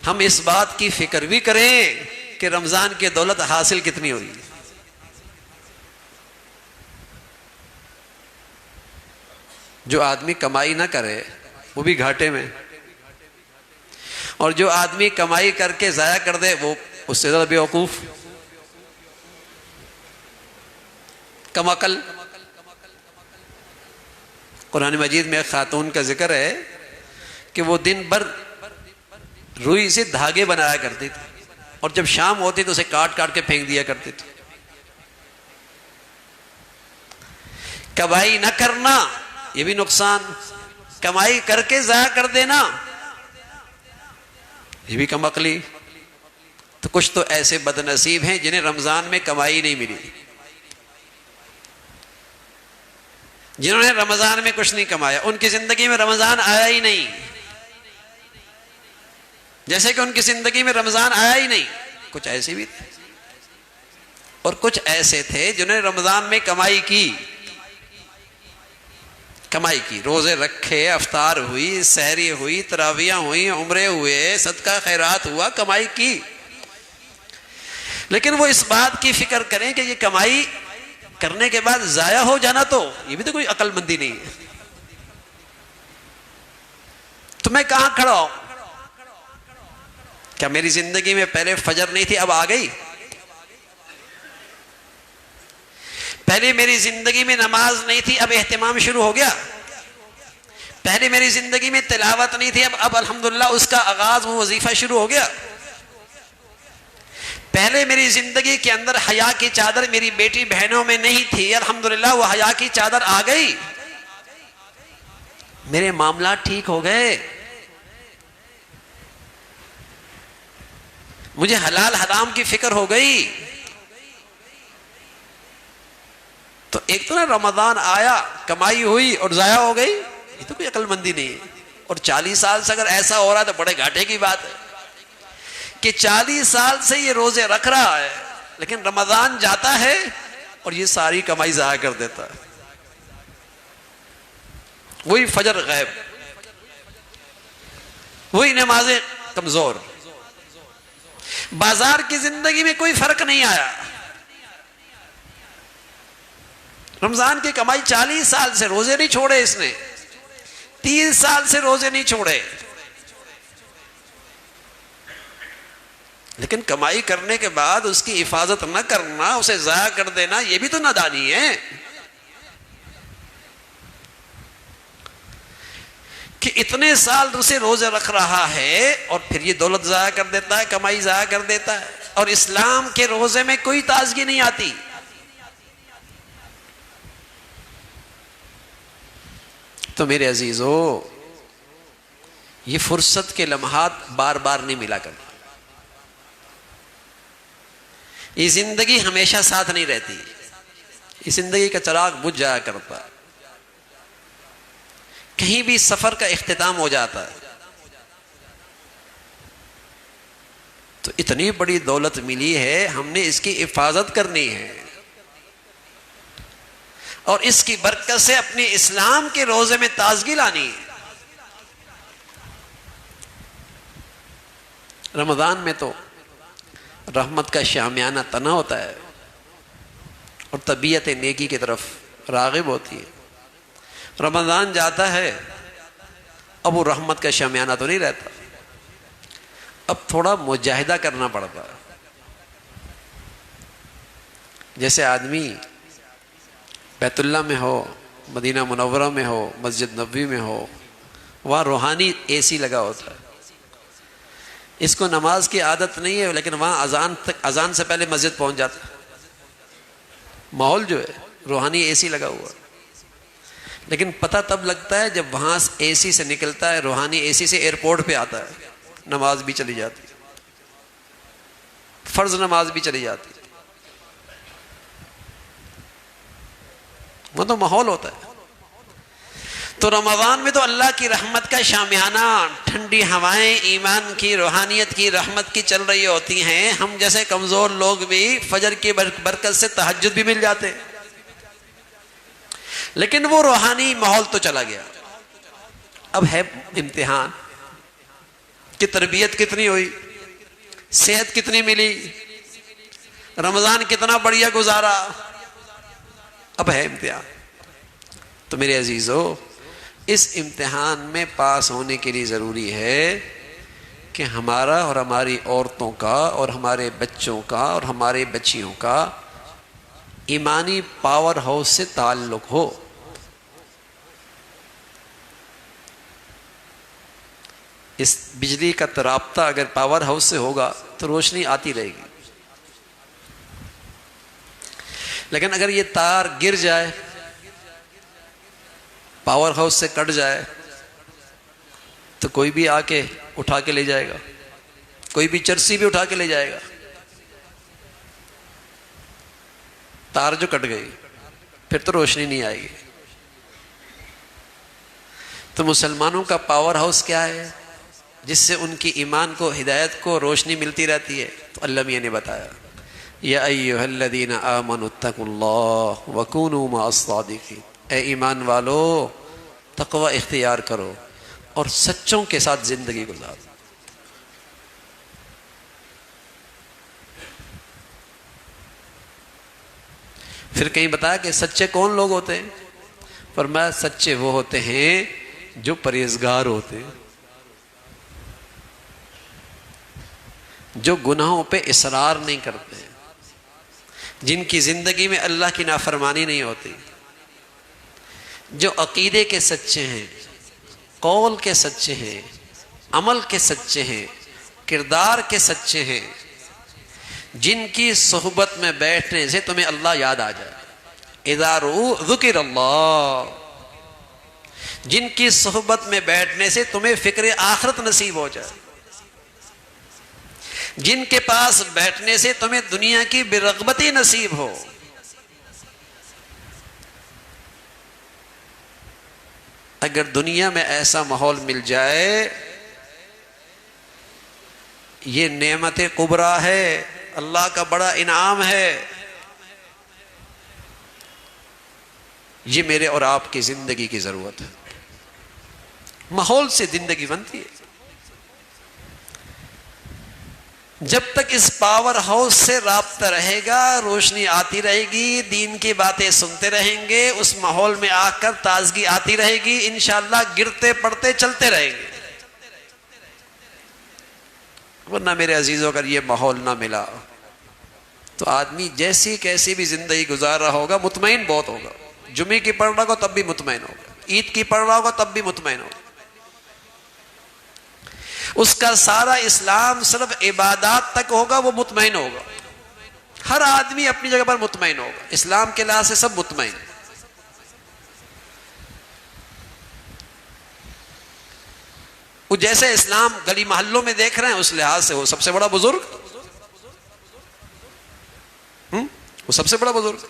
[SPEAKER 1] ہم اس بات کی فکر بھی کریں کہ رمضان کی دولت حاصل کتنی ہوئی۔ جو آدمی کمائی نہ کرے وہ بھی گھاٹے میں، اور جو آدمی کمائی کر کے ضائع کر دے وہ اس سے زیادہ بیوقوف، کم عقل۔ قرآن مجید میں ایک خاتون کا ذکر ہے کہ وہ دن بھر روئی سے دھاگے بنایا کرتی تھی، اور جب شام ہوتی تو اسے کاٹ کاٹ کے پھینک دیا کرتی تھی۔ کمائی نہ کرنا یہ بھی نقصان، کمائی کر کے ضائع کر دینا یہ بھی کم عقلی۔ تو کچھ تو ایسے بد نصیب ہیں جنہیں رمضان میں کمائی نہیں ملی، جنہوں نے رمضان میں کچھ نہیں کمایا، ان کی زندگی میں رمضان آیا ہی نہیں، جیسے کہ ان کی زندگی میں رمضان آیا ہی نہیں۔ کچھ ایسے بھی تھے، اور کچھ ایسے تھے جنہوں نے رمضان میں کمائی کی، کمائی کی، روزے رکھے، افطار ہوئی، سحری ہوئی، تراویحیں ہوئی، عمرے ہوئے، صدقہ خیرات ہوا، کمائی کی۔ لیکن وہ اس بات کی فکر کریں کہ یہ کمائی کرنے کے بعد ضائع ہو جانا تو یہ بھی تو کوئی عقل مندی نہیں ہے۔ تو میں کہاں کھڑا ہوں؟ کیا میری زندگی میں پہلے فجر نہیں تھی اب آ گئی؟ پہلے میری زندگی میں نماز نہیں تھی اب اہتمام شروع ہو گیا؟ پہلے میری زندگی میں تلاوت نہیں تھی اب الحمدللہ اس کا آغاز، وہ وظیفہ شروع ہو گیا؟ پہلے میری زندگی کے اندر حیا کی چادر میری بیٹی بہنوں میں نہیں تھی، الحمدللہ وہ حیا کی چادر آ گئی، میرے معاملات ٹھیک ہو گئے، مجھے حلال حرام کی فکر ہو گئی۔ تو ایک تو نا رمضان آیا، کمائی ہوئی اور ضائع ہو گئی، یہ تو کوئی عقل مندی نہیں ہے۔ اور 40 سال سے اگر ایسا ہو رہا ہے تو بڑے گھاٹے کی بات ہے کہ 40 سال سے یہ روزے رکھ رہا ہے لیکن رمضان جاتا ہے اور یہ ساری کمائی ضائع کر دیتا ہے۔ وہی فجر غائب، وہی نمازیں کمزور، بازار کی زندگی میں کوئی فرق نہیں آیا۔ رمضان کی کمائی 40 سال سے روزے نہیں چھوڑے، اس نے 30 سال سے روزے نہیں چھوڑے، لیکن کمائی کرنے کے بعد اس کی حفاظت نہ کرنا، اسے ضائع کر دینا، یہ بھی تو نادانی ہے کہ اتنے سال سے روزے رکھ رہا ہے اور پھر یہ دولت ضائع کر دیتا ہے، کمائی ضائع کر دیتا ہے، اور اسلام کے روزے میں کوئی تازگی نہیں آتی۔ تو میرے عزیزو، یہ فرصت کے لمحات بار بار نہیں ملا کرتے، یہ زندگی ہمیشہ ساتھ نہیں رہتی، یہ زندگی کا چراغ بجھ جایا کرتا ہے، کہیں بھی سفر کا اختتام ہو جاتا ہے۔ تو اتنی بڑی دولت ملی ہے، ہم نے اس کی حفاظت کرنی ہے اور اس کی برکت سے اپنے اسلام کے روزے میں تازگی لانی ہے۔ رمضان میں تو رحمت کا شامیانہ تنا ہوتا ہے اور طبیعت نیکی کی طرف راغب ہوتی ہے۔ رمضان جاتا ہے، اب وہ رحمت کا شامیانہ تو نہیں رہتا، اب تھوڑا مجاہدہ کرنا پڑتا ہے۔ جیسے آدمی بیت اللہ میں ہو، مدینہ منورہ میں ہو، مسجد نبوی میں ہو، وہاں روحانی اے سی لگا ہوتا ہے، اس کو نماز کی عادت نہیں ہے لیکن وہاں اذان سے پہلے مسجد پہنچ جاتا ہے، ماحول جو ہے روحانی اے سی لگا ہوا ہے، لیکن پتہ تب لگتا ہے جب وہاں اے سی سے نکلتا ہے، روحانی اے سی سے ایئرپورٹ پہ آتا ہے، نماز بھی چلی جاتی ہے، فرض نماز بھی چلی جاتی ہے، وہ تو ماحول ہوتا ہے۔ تو رمضان میں تو اللہ کی رحمت کا شامیانہ، ٹھنڈی ہوائیں ایمان کی، روحانیت کی، رحمت کی چل رہی ہوتی ہیں، ہم جیسے کمزور لوگ بھی فجر کی برکت سے تہجد بھی مل جاتے ہیں، لیکن وہ روحانی ماحول تو چلا گیا۔ اب ہے امتحان کہ تربیت کتنی ہوئی، صحت کتنی ملی، رمضان کتنا بڑھیا گزارا، اب ہے امتحان۔ تو میرے عزیزو، اس امتحان میں پاس ہونے کے لیے ضروری ہے کہ ہمارا اور ہماری عورتوں کا اور ہمارے بچوں کا اور ہمارے بچیوں کا ایمانی پاور ہاؤس سے تعلق ہو۔ اس بجلی کا رابطہ اگر پاور ہاؤس سے ہوگا تو روشنی آتی رہے گی، لیکن اگر یہ تار گر جائے، پاور ہاؤس سے کٹ جائے، تو کوئی بھی آ کے اٹھا کے لے جائے گا، کوئی بھی چرسی بھی اٹھا کے لے جائے گا، تار جو کٹ گئی پھر تو روشنی نہیں آئے گی۔ تو مسلمانوں کا پاور ہاؤس کیا ہے جس سے ان کی ایمان کو، ہدایت کو روشنی ملتی رہتی ہے؟ تو اللہ میاں نے بتایا، یا ایھا الذین آمنوا اتقوا اللہ وکونوا مع الصادقین، اے ایمان والو تقوی اختیار کرو اور سچوں کے ساتھ زندگی گزارو۔ پھر کہیں بتایا کہ سچے کون لوگ ہوتے ہیں؟ فرمایا سچے وہ ہوتے ہیں جو پرہیزگار ہوتے ہیں، جو گناہوں پہ اصرار نہیں کرتے، جن کی زندگی میں اللہ کی نافرمانی نہیں ہوتی، جو عقیدے کے سچے ہیں، قول کے سچے ہیں، عمل کے سچے ہیں، کردار کے سچے ہیں، جن کی صحبت میں بیٹھنے سے تمہیں اللہ یاد آ جائے. اذا رؤوا ذکر اللہ، جن کی صحبت میں بیٹھنے سے تمہیں فکر آخرت نصیب ہو جائے، جن کے پاس بیٹھنے سے تمہیں دنیا کی برغبتی نصیب ہو. اگر دنیا میں ایسا ماحول مل جائے، یہ نعمت کبریٰ ہے، اللہ کا بڑا انعام ہے. یہ میرے اور آپ کی زندگی کی ضرورت ہے. ماحول سے زندگی بنتی ہے. جب تک اس پاور ہاؤس سے رابطہ رہے گا، روشنی آتی رہے گی، دین کی باتیں سنتے رہیں گے، اس ماحول میں آ کر تازگی آتی رہے گی، انشاءاللہ گرتے پڑتے چلتے رہیں گے. ورنہ میرے عزیزوں اگر یہ ماحول نہ ملا تو آدمی جیسی کیسی بھی زندگی گزار رہا ہوگا مطمئن بہت ہوگا. جمعے کی پڑھ رہا ہوگا تب بھی مطمئن ہوگا، عید کی پڑھ رہا ہوگا تب بھی مطمئن ہوگا. اس کا سارا اسلام صرف عبادات تک ہوگا، وہ مطمئن ہوگا. ہر آدمی اپنی جگہ پر مطمئن ہوگا، اسلام کے لحاظ سے سب مطمئن. وہ جیسے اسلام گلی محلوں میں دیکھ رہے ہیں اس لحاظ سے وہ سب سے بڑا بزرگ، وہ سب سے بڑا بزرگ.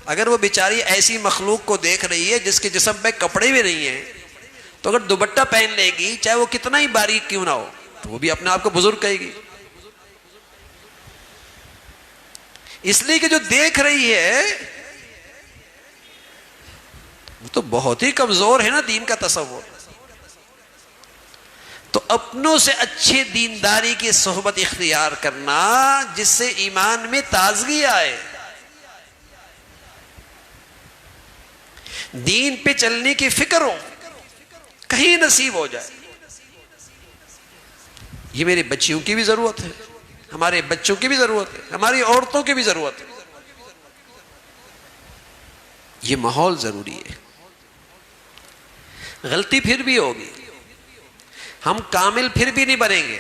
[SPEAKER 1] اگر وہ بیچاری ایسی مخلوق کو دیکھ رہی ہے جس کے جسم پہ کپڑے بھی نہیں ہیں، تو اگر دوپٹہ پہن لے گی چاہے وہ کتنا ہی باریک کیوں نہ ہو تو وہ بھی اپنے آپ کو بزرگ کہے گی. اس لیے کہ جو دیکھ رہی ہے وہ تو بہت ہی کمزور ہے نا دین کا تصور. تو اپنوں سے اچھی دینداری کی صحبت اختیار کرنا جس سے ایمان میں تازگی آئے، دین پہ چلنے کی فکر ہو، کہیں نصیب ہو جائے. یہ میری بچیوں کی بھی ضرورت ہے، ہمارے بچوں کی بھی ضرورت ہے، ہماری عورتوں کی بھی ضرورت ہے. یہ ماحول ضروری ہے. غلطی پھر بھی ہوگی، ہم کامل پھر بھی نہیں بنیں گے،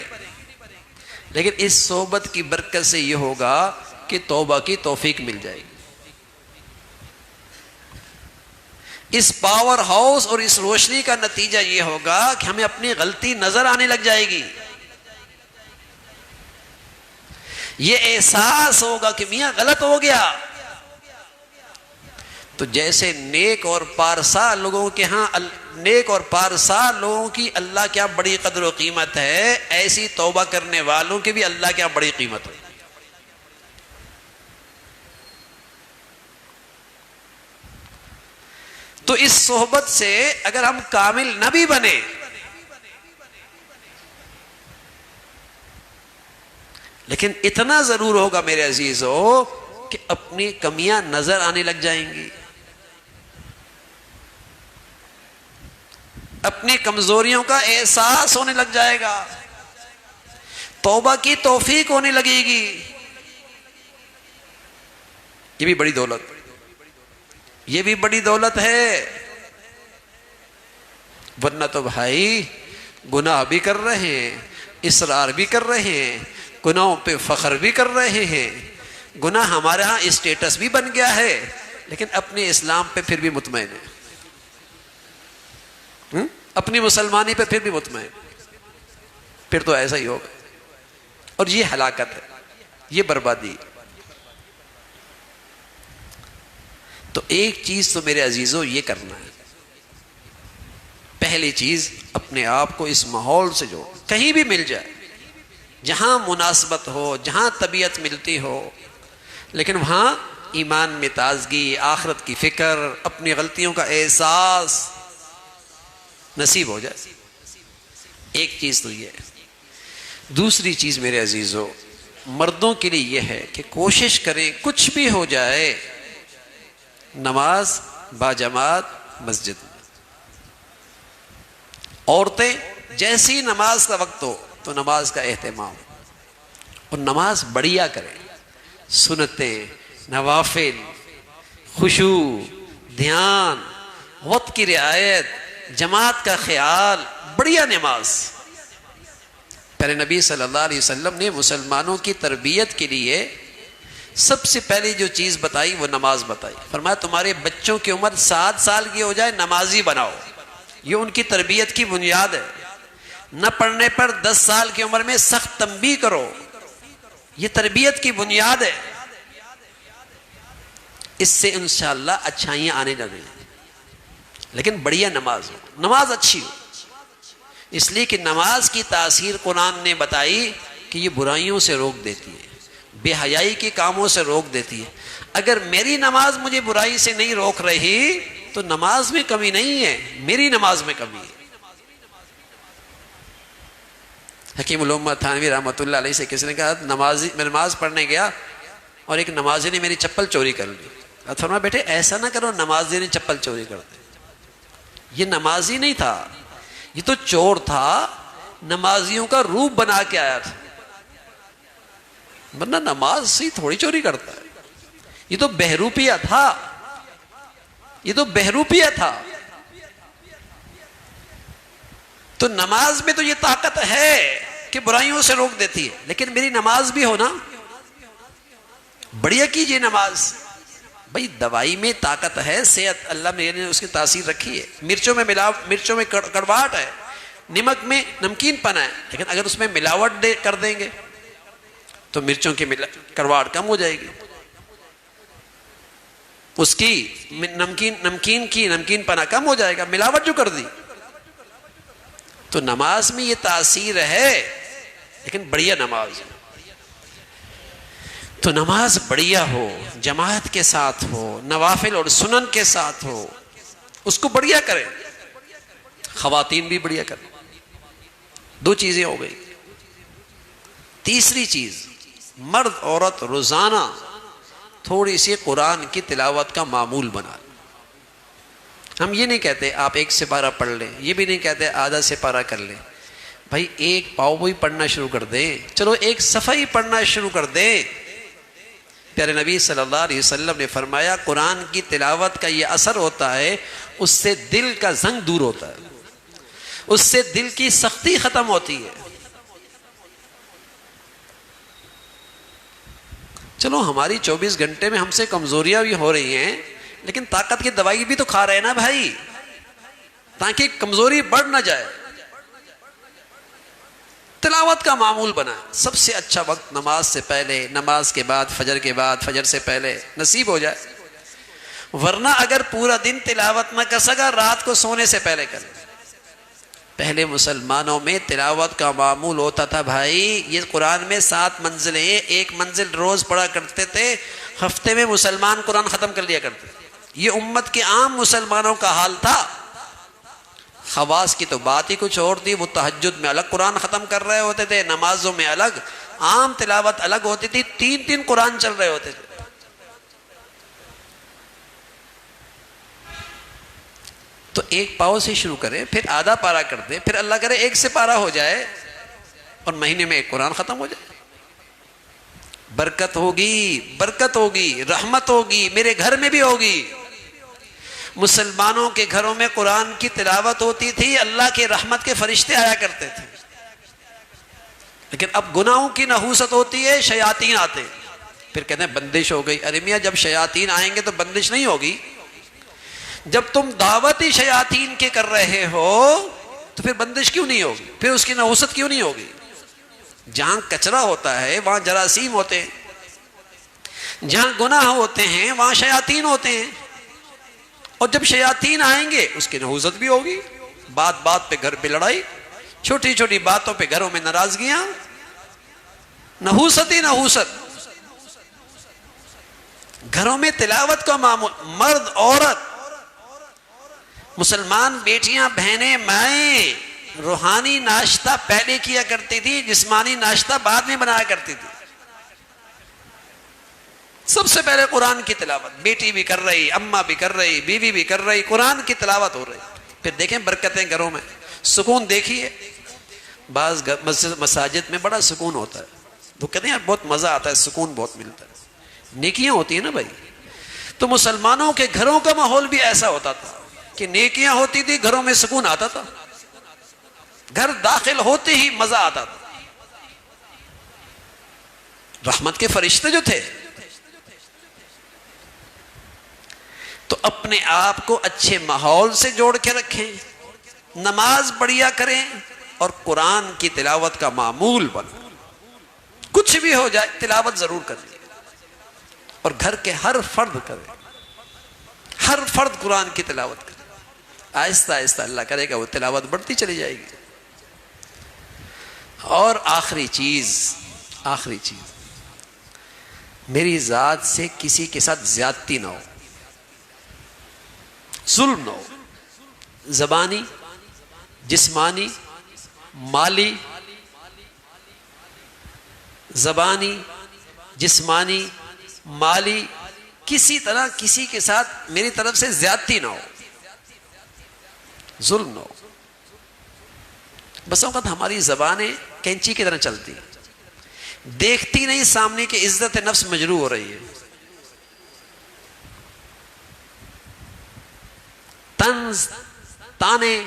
[SPEAKER 1] لیکن اس صحبت کی برکت سے یہ ہوگا کہ توبہ کی توفیق مل جائے گی. اس پاور ہاؤس اور اس روشنی کا نتیجہ یہ ہوگا کہ ہمیں اپنی غلطی نظر آنے لگ جائے گی. یہ احساس ہوگا کہ میاں غلط ہو گیا. تو جیسے نیک اور پارسا لوگوں کے ہاں نیک اور پارسا لوگوں کی اللہ کیا بڑی قدر و قیمت ہے، ایسی توبہ کرنے والوں کی بھی اللہ کیا بڑی قیمت ہے. تو اس صحبت سے اگر ہم کامل نہ بھی بنے، لیکن اتنا ضرور ہوگا میرے عزیزو کہ اپنی کمیاں نظر آنے لگ جائیں گی، اپنی کمزوریوں کا احساس ہونے لگ جائے گا، توبہ کی توفیق ہونے لگے گی. یہ بھی بڑی دولت، یہ بھی بڑی دولت ہے. ورنہ تو بھائی گناہ بھی کر رہے ہیں، اصرار بھی کر رہے ہیں، گناہوں پہ فخر بھی کر رہے ہیں، گناہ ہمارے ہاں اسٹیٹس بھی بن گیا ہے، لیکن اپنے اسلام پہ پھر بھی مطمئن ہے، اپنی مسلمانی پہ پھر بھی مطمئن. پھر تو ایسا ہی ہوگا. اور یہ ہلاکت ہے، یہ بربادی. تو ایک چیز تو میرے عزیزو یہ کرنا ہے، پہلی چیز اپنے آپ کو اس ماحول سے جوڑ، کہیں بھی مل جائے، جہاں مناسبت ہو، جہاں طبیعت ملتی ہو، لیکن وہاں ایمان میں تازگی، آخرت کی فکر، اپنی غلطیوں کا احساس نصیب ہو جائے. ایک چیز تو یہ ہے. دوسری چیز میرے عزیزو مردوں کے لیے یہ ہے کہ کوشش کریں کچھ بھی ہو جائے نماز باجماعت مسجد میں. عورتیں جیسی نماز کا وقت ہو تو نماز کا اہتمام، اور نماز بڑھیا کریں، سنتیں، نوافل، خشوع، دھیان، وقت کی رعایت، جماعت کا خیال، بڑھیا نماز پیارے نبی صلی اللہ علیہ وسلم نے مسلمانوں کی تربیت کے لیے سب سے پہلی جو چیز بتائی وہ نماز بتائی. فرمایا تمہارے بچوں کی عمر 7 سال کی ہو جائے نمازی بناؤ. یہ ان کی تربیت کی بنیاد ہے. نہ پڑھنے پر 10 سال کی عمر میں سخت تنبیہ کرو. یہ تربیت کی بنیاد ہے. اس سے انشاءاللہ اچھائیاں آنے لگیں. لیکن بڑھیا نماز ہو, نماز اچھی ہو. اس لیے کہ نماز کی تاثیر قرآن نے بتائی کہ یہ برائیوں سے روک دیتی ہے, بے حیائی کے کاموں سے روک دیتی ہے. اگر میری نماز مجھے برائی سے نہیں روک رہی تو نماز میں کمی نہیں ہے, میری نماز میں کمی ہے. حکیم الامت تھانوی رحمۃ اللہ علیہ سے کسی نے کہا میں نماز پڑھنے گیا اور ایک نمازی نے میری چپل چوری کر لی. فرمایا بیٹے ایسا نہ کرو, نمازی نے چپل چوری کر دی. یہ نمازی نہیں تھا, یہ تو چور تھا, نمازیوں کا روپ بنا کے آیا تھا. ورنہ نماز سے تھوڑی چوری کرتا ہے. یہ تو بہروپیہ تھا, یہ تو بہروپیہ تھا. تو نماز میں تو یہ طاقت ہے کہ برائیوں سے روک دیتی ہے. لیکن میری نماز بھی ہو نا, بڑھیا کیجئے نماز. بھائی دوائی میں طاقت ہے, صحت اللہ نے اس کی تاثیر رکھی ہے. مرچوں میں کڑواہٹ ہے, نمک میں نمکین پنا ہے. لیکن اگر اس میں ملاوٹ کر دیں گے تو مرچوں کی کڑواہٹ کم ہو جائے گی, اس کی نمکین پنا کم ہو جائے گا, ملاوٹ جو کر دی. تو نماز میں یہ تاثیر ہے, لیکن بڑھیا نماز ہے. تو نماز بڑھیا ہو, جماعت کے ساتھ ہو, نوافل اور سنن کے ساتھ ہو, اس کو بڑھیا کریں. خواتین بھی بڑھیا کریں. 2 چیزیں ہو گئی. تیسری چیز, مرد عورت روزانہ تھوڑی سی قرآن کی تلاوت کا معمول بنا لیں. ہم یہ نہیں کہتے آپ 1 سپارہ پڑھ لیں, یہ بھی نہیں کہتے آدھا سپارہ کر لیں. بھائی 1 پاؤ بھی پڑھنا شروع کر دیں, چلو 1 صفحہ ہی پڑھنا شروع کر دیں. پیارے نبی صلی اللہ علیہ وسلم نے فرمایا قرآن کی تلاوت کا یہ اثر ہوتا ہے, اس سے دل کا زنگ دور ہوتا ہے, اس سے دل کی سختی ختم ہوتی ہے. چلو ہماری 24 گھنٹے میں ہم سے کمزوریاں بھی ہو رہی ہیں, لیکن طاقت کی دوائی بھی تو کھا رہے ہیں نا بھائی, تاکہ کمزوری بڑھ نہ جائے. تلاوت کا معمول بنا. سب سے اچھا وقت نماز سے پہلے, نماز کے بعد, فجر کے بعد, فجر سے پہلے نصیب ہو جائے. ورنہ اگر پورا دن تلاوت نہ کر سکا, رات کو سونے سے پہلے کر. پہلے مسلمانوں میں تلاوت کا معمول ہوتا تھا بھائی. یہ قرآن میں 7 منزلیں, 1 منزل روز پڑھا کرتے تھے. ہفتے میں مسلمان قرآن ختم کر لیا کرتے. یہ امت کے عام مسلمانوں کا حال تھا. خواص کی تو بات ہی کچھ اور تھی. وہ تہجد میں الگ قرآن ختم کر رہے ہوتے تھے, نمازوں میں الگ, عام تلاوت الگ ہوتی تھی. 3 قرآن چل رہے ہوتے تھے. تو 1 پاؤ سے شروع کریں, پھر آدھا پارا کر دیں, پھر اللہ کرے 1 سپارہ ہو جائے اور مہینے میں 1 قرآن ختم ہو جائے. برکت ہوگی, برکت ہوگی, رحمت ہوگی, میرے گھر میں بھی ہوگی. مسلمانوں کے گھروں میں قرآن کی تلاوت ہوتی تھی, اللہ کے رحمت کے فرشتے آیا کرتے تھے. لیکن اب گناہوں کی نحوست ہوتی ہے, شیاطین آتے, پھر کہتے ہیں بندش ہو گئی. ارے میاں جب شیاطین آئیں گے تو بندش نہیں ہوگی. جب تم دعوتی شیاطین کے کر رہے ہو تو پھر بندش کیوں نہیں ہوگی, پھر اس کی نحوست کیوں نہیں ہوگی. جہاں کچرا ہوتا ہے وہاں جراثیم ہوتے ہیں, جہاں گناہ ہوتے ہیں وہاں شیاطین ہوتے ہیں. اور جب شیاطین آئیں گے اس کی نحوست بھی ہوگی. بات بات پہ گھر پہ لڑائی, چھوٹی چھوٹی باتوں پہ گھروں میں ناراضگیاں, نحوست ہی نحوست. گھروں میں تلاوت کا معمول, مرد عورت, مسلمان بیٹیاں بہنیں مائیں روحانی ناشتہ پہلے کیا کرتی تھی, جسمانی ناشتہ بعد میں بنایا کرتی تھی. سب سے پہلے قرآن کی تلاوت, بیٹی بھی کر رہی, اماں بھی کر رہی, بیوی بھی کر رہی, قرآن کی تلاوت ہو رہی. پھر دیکھیں برکتیں گھروں میں, سکون دیکھیے. بعض مساجد میں بڑا سکون ہوتا ہے, تو کہتے ہیں یار بہت مزہ آتا ہے, سکون بہت ملتا ہے, نیکیاں ہوتی ہیں نا بھائی. تو مسلمانوں کے گھروں کا ماحول بھی ایسا ہوتا تھا کہ نیکیاں ہوتی تھی, گھروں میں سکون آتا تھا, گھر داخل ہوتے ہی مزہ آتا تھا. رحمت کے فرشتے جو تھے. تو اپنے آپ کو اچھے ماحول سے جوڑ کے رکھیں، نماز بڑھیا کریں اور قرآن کی تلاوت کا معمول بنیں. کچھ بھی ہو جائے تلاوت ضرور کریں، اور گھر کے ہر فرد کرے، ہر فرد قرآن کی تلاوت کرے. آہستہ آہستہ اللہ کرے گا وہ تلاوت بڑھتی چلی جائے گی. اور آخری چیز میری ذات سے کسی کے ساتھ زیادتی نہ ہو، ظلم نہ ہو، زبانی، جسمانی، مالی، زبانی، جسمانی، مالی، کسی طرح کسی کے ساتھ میری طرف سے زیادتی نہ ہو، ظلم نہ ہو. بس اوقات ہماری زبانیں کینچی کی طرح چلتی، دیکھتی نہیں سامنے کی عزت نفس مجروح ہو رہی ہے. طنز، تانے،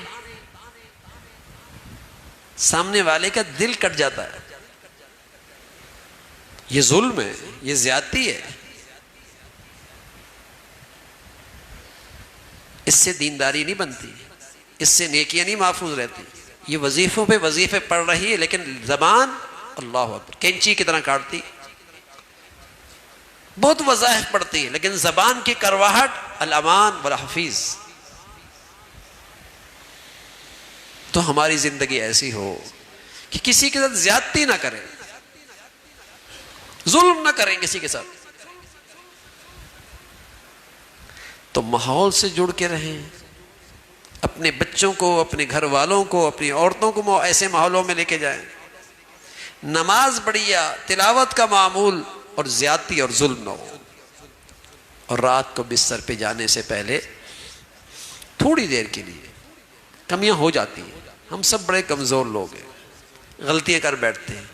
[SPEAKER 1] سامنے والے کا دل کٹ جاتا ہے. یہ ظلم ہے، یہ زیادتی ہے. اس سے دینداری نہیں بنتی، اس سے نیکیاں نہیں محفوظ رہتی. یہ وظیفوں پہ وظیفے پڑھ رہی ہے لیکن زبان اللہ اکبر کینچی کی طرح کاٹتی. بہت وظائف پڑھتی ہے لیکن زبان کی کرواہٹ الامان والحفیظ. تو ہماری زندگی ایسی ہو کہ کسی کے ساتھ زیادتی نہ کریں، ظلم نہ کریں کسی کے ساتھ. تو ماحول سے جڑ کے رہیں، اپنے بچوں کو، اپنے گھر والوں کو، اپنی عورتوں کو ایسے ماحولوں میں لے کے جائیں. نماز بڑھیا، تلاوت کا معمول، اور زیادتی اور ظلم نہ ہو. اور رات کو بستر پہ جانے سے پہلے تھوڑی دیر کے لیے، کمیاں ہو جاتی ہیں، ہم سب بڑے کمزور لوگ ہیں، غلطیاں کر بیٹھتے ہیں،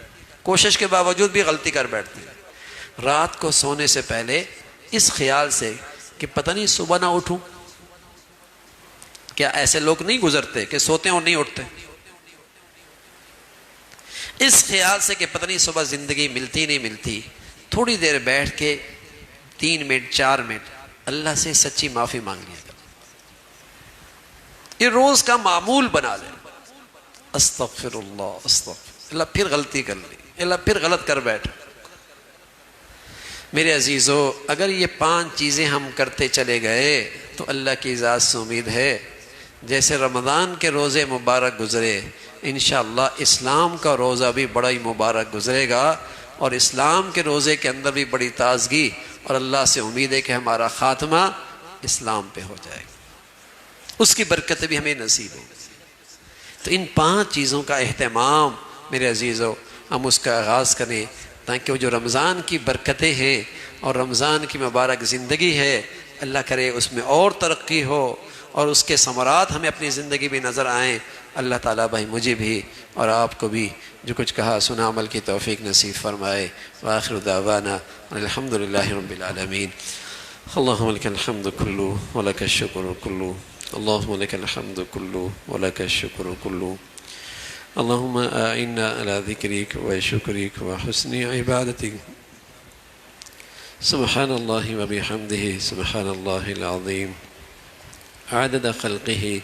[SPEAKER 1] کوشش کے باوجود بھی غلطی کر بیٹھتے ہیں. رات کو سونے سے پہلے اس خیال سے کہ پتہ نہیں صبح نہ اٹھوں. کیا ایسے لوگ نہیں گزرتے کہ سوتے ہیں اور نہیں اٹھتے؟ اس خیال سے کہ پتہ نہیں صبح زندگی ملتی نہیں ملتی، تھوڑی دیر بیٹھ کے 3 منٹ 4 منٹ اللہ سے سچی معافی مانگ لیا کریں. یہ روز کا معمول بنا لیں. استغفر اللہ، استغفر اللہ، پھر غلطی کر لی، اللہ پھر غلط کر بیٹھا. میرے عزیزو، اگر یہ 5 چیزیں ہم کرتے چلے گئے تو اللہ کی ذات سے امید ہے جیسے رمضان کے روزے مبارک گزرے، انشاءاللہ اسلام کا روزہ بھی بڑا ہی مبارک گزرے گا، اور اسلام کے روزے کے اندر بھی بڑی تازگی، اور اللہ سے امید ہے کہ ہمارا خاتمہ اسلام پہ ہو جائے گا، اس کی برکت بھی ہمیں نصیب ہو. تو ان 5 چیزوں کا اہتمام میرے عزیزو ہم اس کا آغاز کریں، تاکہ وہ جو رمضان کی برکتیں ہیں اور رمضان کی مبارک زندگی ہے، اللہ کرے اس میں اور ترقی ہو اور اس کے ثمرات ہمیں اپنی زندگی میں نظر آئیں. اللہ تعالیٰ بھائی مجھے بھی اور آپ کو بھی جو کچھ کہا سنا عمل کی توفیق نصیب فرمائے. وآخر دعوانا الحمد للہ رب العالمین. اللہم لک الحمد کلو ولک الشکر کلو، اللہم لک الحمد کلو ولک الشکر کلو. اللہم اعنا علی ذکرک وشکرک وحسن عبادتک. سبحان اللہ وبحمدہ سبحان اللہ العظیم، عدد خلقہ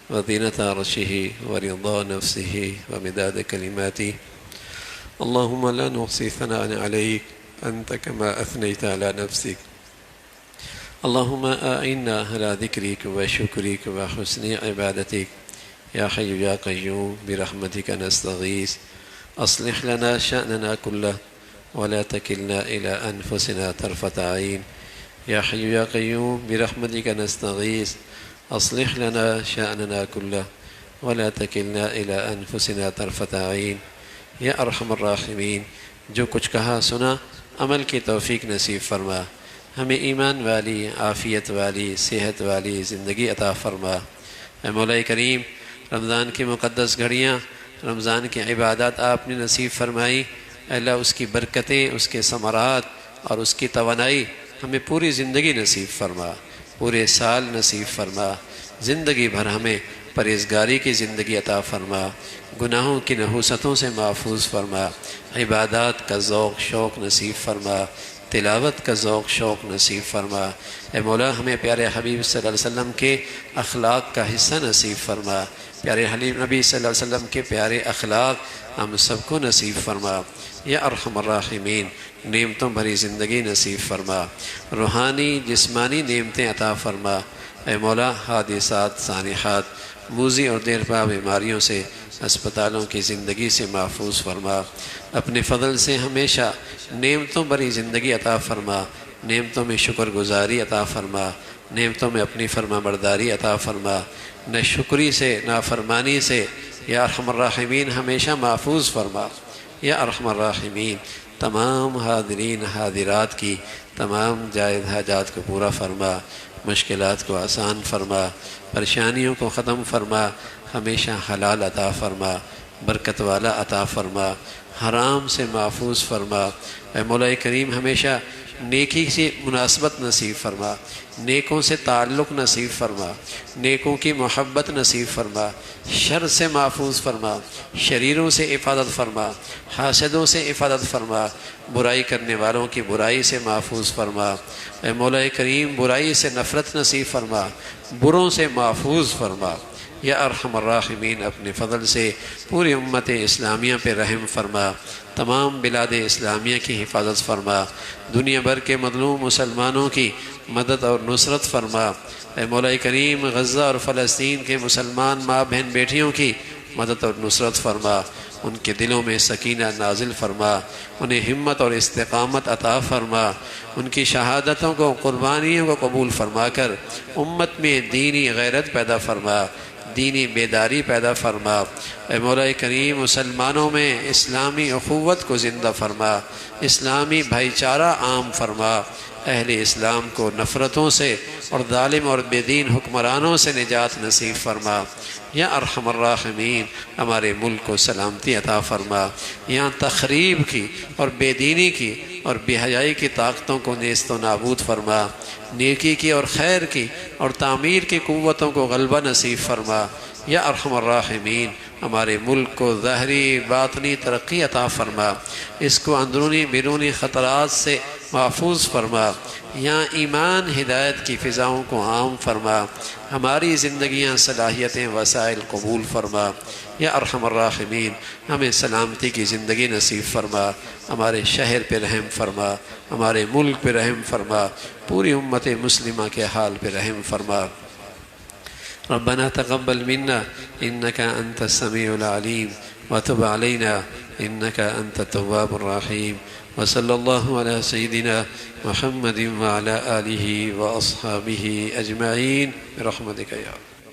[SPEAKER 1] وزینة عرشہ ورضا نفسہ ومداد کلماتہ. اللہم لا نحصی ثناء علیک انت کما اثنیت علی نفسک. اللہم اعنا علی ذکرک وشکرک وحسن عبادتک. یا حی یا قیوم برحمتک نستغیث، اصلح لنا شأننا کلہ ولا تکلنا الى انفسنا طرفة عین. یا حی یا قیوم برحمتک نستغیث، اصلح لنا شأننا کلہ ولا تکلنا الى انفسنا طرفة عین. یا ارحم الراحمین، جو کچھ کہا سنا عمل کی توفیق نصیب فرما. ہمیں ایمان والی، عافیت والی، صحت والی زندگی عطا فرما. اے مولا کریم، رمضان کی مقدس گھڑیاں، رمضان کی عبادات آپ نے نصیب فرمائی. اللہ اس کی برکتیں، اس کے ثمرات اور اس کی توانائی ہمیں پوری زندگی نصیب فرما، پورے سال نصیب فرما. زندگی بھر ہمیں پرہیزگاری کی زندگی عطا فرما، گناہوں کی نحوستوں سے محفوظ فرما، عبادات کا ذوق شوق نصیب فرما، تلاوت کا ذوق شوق نصیب فرما۔ اے مولا ہمیں پیارے حبیب صلی اللہ علیہ وسلم کے اخلاق کا حصہ نصیب فرما، پیارے حبیب نبی صلی اللہ علیہ وسلم کے پیارے اخلاق ہم سب کو نصیب فرما۔ یا ارحم الراحمین نعمتوں بھری زندگی نصیب فرما، روحانی جسمانی نعمتیں عطا فرما۔ اے مولا حادثات سانحات موذی اور دیرپا بیماریوں سے اسپتالوں کی زندگی سے محفوظ فرما، اپنے فضل سے ہمیشہ نعمتوں بھری زندگی عطا فرما، نعمتوں میں شکر گزاری عطا فرما، نعمتوں میں اپنی فرما برداری عطا فرما، نہ شکری سے نہ فرمانی سے یا ارحم الراحمین ہمیشہ محفوظ فرما۔ یا ارحم الراحمین تمام حاضرین حاضرات کی تمام جائز حاجات کو پورا فرما، مشکلات کو آسان فرما، پریشانیوں کو ختم فرما، ہمیشہ حلال عطا فرما، برکت والا عطا فرما، حرام سے محفوظ فرما۔ اے مولا کریم ہمیشہ نیکی سے مناسبت نصیب فرما، نیکوں سے تعلق نصیب فرما، نیکوں کی محبت نصیب فرما، شر سے محفوظ فرما، شریروں سے حفاظت فرما، حاسدوں سے حفاظت فرما، برائی کرنے والوں کی برائی سے محفوظ فرما۔ اے مولا کریم برائی سے نفرت نصیب فرما، بروں سے محفوظ فرما۔ یا ارحم الراحمین اپنے فضل سے پوری امت اسلامیہ پہ رحم فرما، تمام بلاد اسلامیہ کی حفاظت فرما، دنیا بھر کے مظلوم مسلمانوں کی مدد اور نصرت فرما۔ اے مولا کریم غزہ اور فلسطین کے مسلمان ماں بہن بیٹیوں کی مدد اور نصرت فرما، ان کے دلوں میں سکینہ نازل فرما، انہیں ہمت اور استقامت عطا فرما، ان کی شہادتوں کو قربانیوں کو قبول فرما کر امت میں دینی غیرت پیدا فرما، دینی بیداری پیدا فرما۔ اے مولا کریم مسلمانوں میں اسلامی اخوت کو زندہ فرما، اسلامی بھائی چارہ عام فرما، اہل اسلام کو نفرتوں سے اور ظالم اور بے دین حکمرانوں سے نجات نصیب فرما۔ یا ارحم الراحمین ہمارے ملک کو سلامتی عطا فرما، یہاں تخریب کی اور بے دینی کی اور بے حیائی کی طاقتوں کو نیست و نابود فرما، نیکی کی اور خیر کی اور تعمیر کی قوتوں کو غلبہ نصیب فرما۔ یا ارحم الراحمین ہمارے ملک کو ظاہری باطنی ترقی عطا فرما، اس کو اندرونی بیرونی خطرات سے محفوظ فرما، یہاں ایمان ہدایت کی فضاؤں کو عام فرما، ہماری زندگیاں صلاحیتیں وسائل قبول فرما۔ یا ارحم الراحمین ہمیں سلامتی کی زندگی نصیب فرما، ہمارے شہر پہ رحم فرما، ہمارے ملک پہ رحم فرما، پوری امت مسلمہ کے حال پہ رحم فرما۔ ربنا تقبل منا إنك أنت السميع العليم وتب علينا إنك أنت التواب الرحيم وصلى الله على سيدنا محمد وعلى آله وأصحابه أجمعين برحمتك يا رب۔